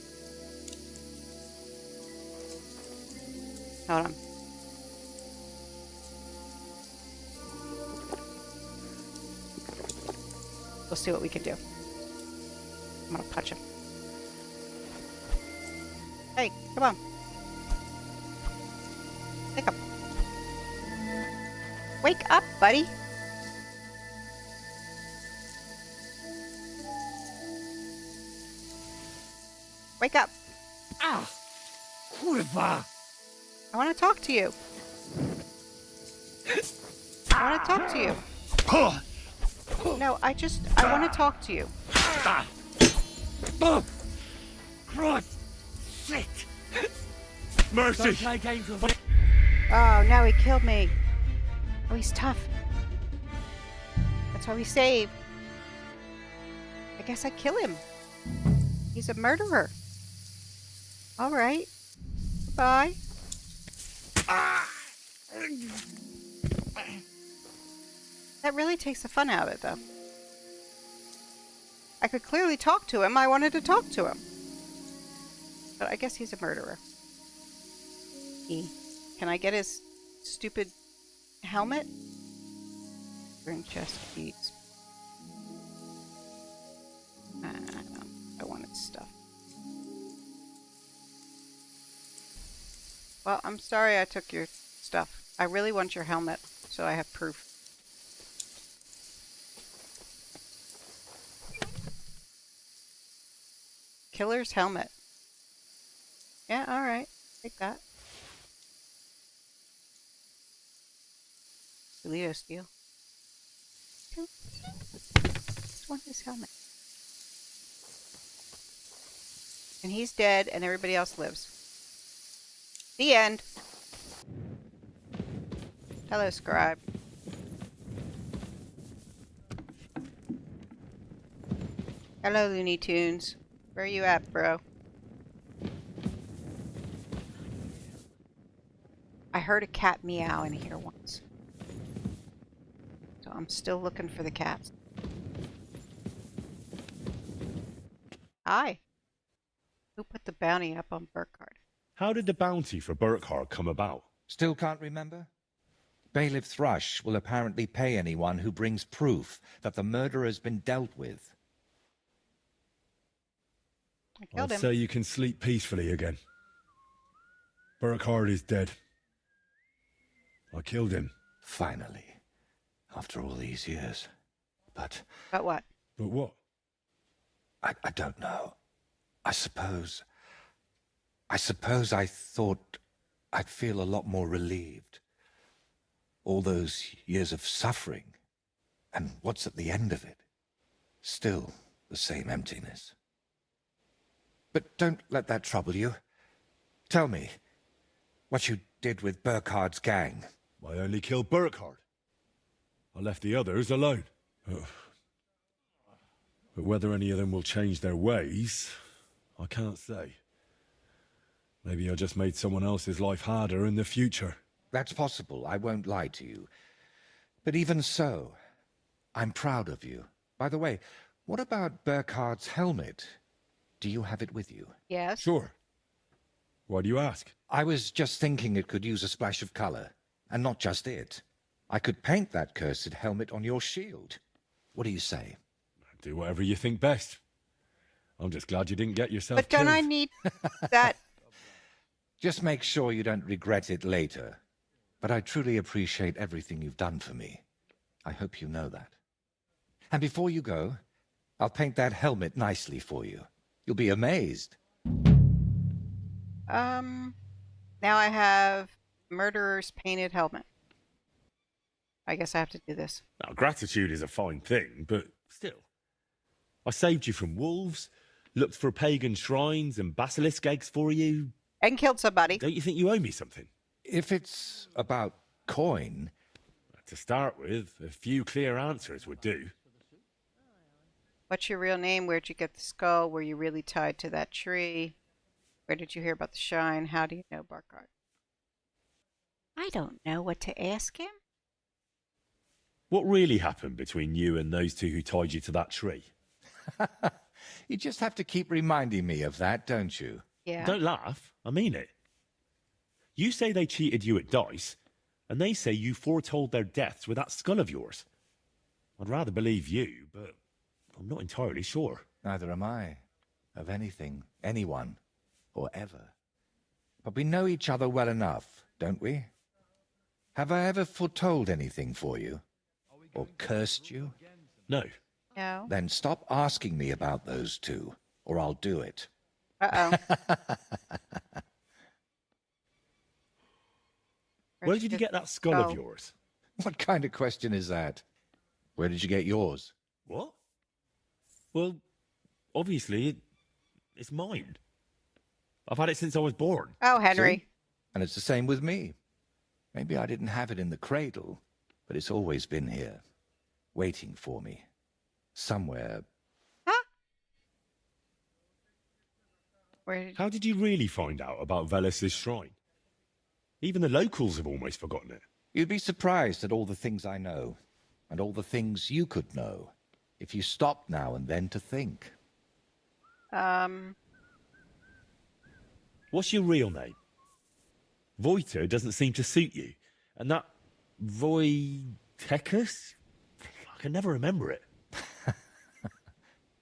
[SPEAKER 1] Hold on. We'll see what we can do. I'm gonna punch him. Hey, come on. Wake up. Wake up, buddy. Wake up.
[SPEAKER 13] Ah! Kurwa!
[SPEAKER 1] I want to talk to you. I want to talk to you. No, I want to talk to you.
[SPEAKER 13] Oh! Christ! Shit! Mercy!
[SPEAKER 1] Oh, no, he killed me. Oh, he's tough. That's why we save. I guess I kill him. He's a murderer. All right. Goodbye. That really takes the fun out of it, though. I could clearly talk to him. I wanted to talk to him. But I guess he's a murderer. Can I get his stupid helmet? Bring chest keys. I wanted stuff. Well, I'm sorry I took your stuff. I really want your helmet, so I have proof. Killer's helmet. Yeah, alright. Take that. Toledo steel. Just want his helmet. And he's dead, and everybody else lives. The end. Hello, scribe. Hello, Looney Tunes. Where are you at, bro? I heard a cat meow in here once. So I'm still looking for the cats. Hi. Who put the bounty up on Burkhardt?
[SPEAKER 2] How did the bounty for Burkhardt come about?
[SPEAKER 5] Still can't remember? Bailiff Thrush will apparently pay anyone who brings proof that the murder has been dealt with.
[SPEAKER 1] I killed
[SPEAKER 2] I'd
[SPEAKER 1] him.
[SPEAKER 2] say you can sleep peacefully again. Burkhardt is dead. I killed him.
[SPEAKER 5] Finally. After all these years. But
[SPEAKER 1] what?
[SPEAKER 2] But what?
[SPEAKER 5] I don't know. I suppose I thought I'd feel a lot more relieved. All those years of suffering. And what's at the end of it? Still the same emptiness. But don't let that trouble you. Tell me what you did with Burkhardt's gang.
[SPEAKER 2] I only killed Burkhardt. I left the others alone. But whether any of them will change their ways, I can't say. Maybe I just made someone else's life harder in the future.
[SPEAKER 5] That's possible, I won't lie to you. But even so, I'm proud of you. By the way, what about Burkhardt's helmet? Do you have it with you?
[SPEAKER 1] Yes.
[SPEAKER 2] Sure. Why do you ask?
[SPEAKER 5] I was just thinking it could use a splash of color. And not just it. I could paint that cursed helmet on your shield. What do you say?
[SPEAKER 2] Do whatever you think best. I'm just glad you didn't get yourself
[SPEAKER 1] But don't
[SPEAKER 2] killed.
[SPEAKER 1] I need that?
[SPEAKER 5] Just make sure you don't regret it later. But I truly appreciate everything you've done for me. I hope you know that. And before you go, I'll paint that helmet nicely for you. You'll be amazed.
[SPEAKER 1] Now I have murderer's painted helmet. I guess I have to do this.
[SPEAKER 2] Now, gratitude is a fine thing, but still. I saved you from wolves, looked for pagan shrines and basilisk eggs for you.
[SPEAKER 1] And killed somebody.
[SPEAKER 2] Don't you think you owe me something?
[SPEAKER 5] If it's about coin...
[SPEAKER 2] To start with, a few clear answers would do.
[SPEAKER 1] What's your real name? Where'd you get the skull? Were you really tied to that tree? Where did you hear about the shrine? How do you know Burkhardt? I don't know what to ask him.
[SPEAKER 2] What really happened between you and those two who tied you to that tree?
[SPEAKER 5] You just have to keep reminding me of that, don't you?
[SPEAKER 1] Yeah.
[SPEAKER 2] Don't laugh. I mean it. You say they cheated you at dice, and they say you foretold their deaths with that skull of yours. I'd rather believe you, but I'm not entirely sure.
[SPEAKER 5] Neither am I. Of anything, anyone, or ever. But we know each other well enough, don't we? Have I ever foretold anything for you? Or cursed you?
[SPEAKER 2] No.
[SPEAKER 1] No.
[SPEAKER 5] Then stop asking me about those two, or I'll do it.
[SPEAKER 1] Uh-oh.
[SPEAKER 2] Where did you get that skull of yours?
[SPEAKER 5] What kind of question is that? Where did you get yours?
[SPEAKER 2] What? Well, obviously, it's mine. I've had it since I was born.
[SPEAKER 1] Oh, Henry.
[SPEAKER 5] See? And it's the same with me. Maybe I didn't have it in the cradle, but it's always been here, waiting for me. Somewhere.
[SPEAKER 1] Huh?
[SPEAKER 2] How did you really find out about Velis's shrine? Even the locals have almost forgotten it.
[SPEAKER 5] You'd be surprised at all the things I know, and all the things you could know, if you stopped now and then to think.
[SPEAKER 2] What's your real name? Voyta doesn't seem to suit you. And that Voytecus? I can never remember it.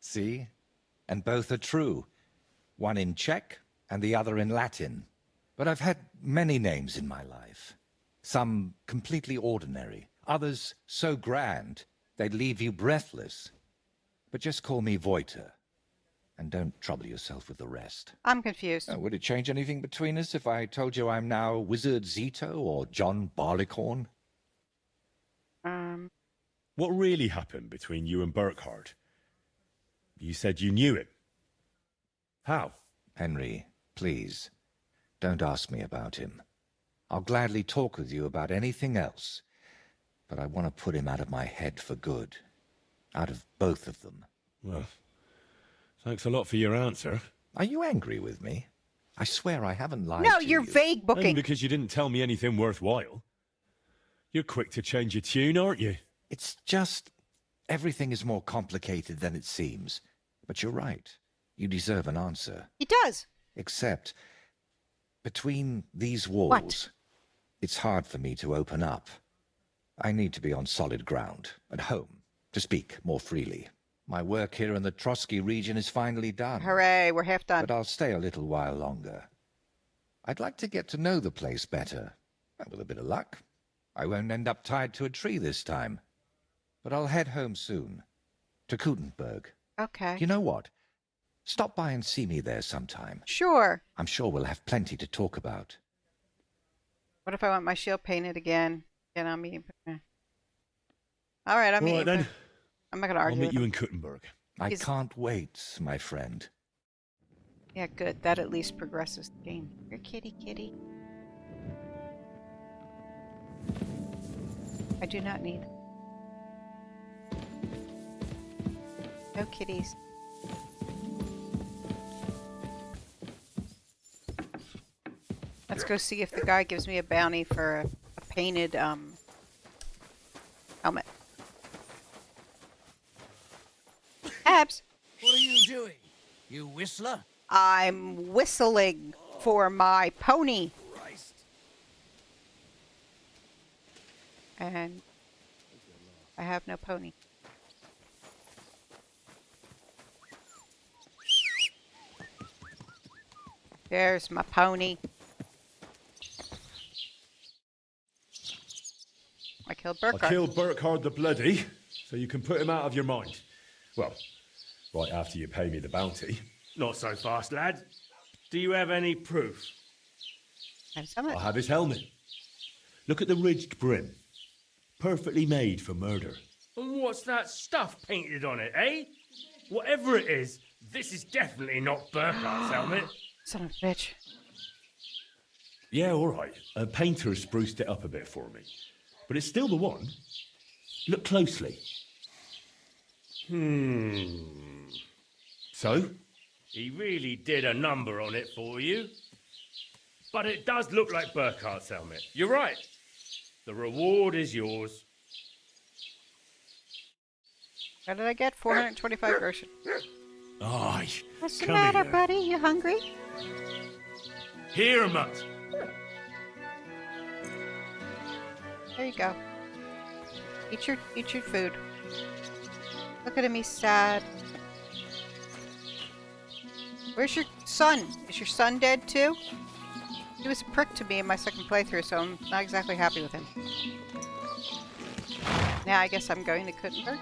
[SPEAKER 5] See? And both are true. One in Czech and the other in Latin. But I've had many names in my life. Some completely ordinary. Others so grand they'd leave you breathless. But just call me Voyta. And don't trouble yourself with the rest.
[SPEAKER 1] I'm confused.
[SPEAKER 5] Would it change anything between us if I told you I'm now Wizard Zito or John Barleycorn?
[SPEAKER 2] What really happened between you and Burkhardt? You said you knew him. How?
[SPEAKER 5] Henry, please, don't ask me about him. I'll gladly talk with you about anything else, but I want to put him out of my head for good. Out of both of them.
[SPEAKER 2] Well, thanks a lot for your answer.
[SPEAKER 5] Are you angry with me? I swear I haven't lied
[SPEAKER 1] No,
[SPEAKER 5] to
[SPEAKER 1] you're
[SPEAKER 5] you.
[SPEAKER 1] vague
[SPEAKER 2] Only
[SPEAKER 1] booking.
[SPEAKER 2] because you didn't tell me anything worthwhile. You're quick to change your tune, aren't you?
[SPEAKER 5] It's just... everything is more complicated than it seems. But you're right.
[SPEAKER 4] You deserve an answer.
[SPEAKER 1] He does.
[SPEAKER 4] Except, between these walls, it's hard for me to open up. I need to be on solid ground, at home, to speak more freely. My work here in the Trosky region is finally done.
[SPEAKER 1] Hooray, we're half done.
[SPEAKER 4] But I'll stay a little while longer. I'd like to get to know the place better. And with a bit of luck, I won't end up tied to a tree this time. But I'll head home soon. To Kutenberg.
[SPEAKER 1] Okay.
[SPEAKER 4] You know what? Stop by and see me there sometime.
[SPEAKER 1] Sure.
[SPEAKER 4] I'm sure we'll have plenty to talk about.
[SPEAKER 1] What if I want my shield painted again? Then I'm meeting. All right, I'm meeting.
[SPEAKER 2] Then.
[SPEAKER 1] I'm not going to argue.
[SPEAKER 2] I'll meet you in Kutenberg.
[SPEAKER 4] I can't wait, my friend.
[SPEAKER 1] Yeah, good. That at least progresses the game. Here, kitty, kitty. I do not need. No kitties. Let's go see if the guy gives me a bounty for a painted helmet. Abs!
[SPEAKER 13] What are you doing? You whistler?
[SPEAKER 1] I'm whistling for my pony.
[SPEAKER 13] Christ.
[SPEAKER 1] And I have no pony. There's my pony. I killed Burkhard.
[SPEAKER 2] I killed Burkhard the Bloody, so you can put him out of your mind. Well, right after you pay me the bounty.
[SPEAKER 7] Not so fast, lad. Do you have any proof?
[SPEAKER 2] I have his helmet. Look at the ridged brim. Perfectly made for murder.
[SPEAKER 7] And what's that stuff painted on it, eh? Whatever it is, this is definitely not Burkhardt's helmet.
[SPEAKER 1] Son of a bitch.
[SPEAKER 2] Yeah, all right. A painter spruced it up a bit for me. But it's still the one. Look closely. So?
[SPEAKER 7] He really did a number on it for you. But it does look like Burkhardt's helmet. You're right. The reward is yours.
[SPEAKER 1] What did I get? 425 groschen.
[SPEAKER 2] Aye.
[SPEAKER 1] What's the
[SPEAKER 2] come
[SPEAKER 1] matter,
[SPEAKER 2] here.
[SPEAKER 1] buddy? You hungry?
[SPEAKER 7] Here, mutt.
[SPEAKER 1] There you go. Eat your food. Look at him, he's sad. Where's your son? Is your son dead too? He was a prick to me in my second playthrough, so I'm not exactly happy with him. Now I guess I'm going to Kutenberg.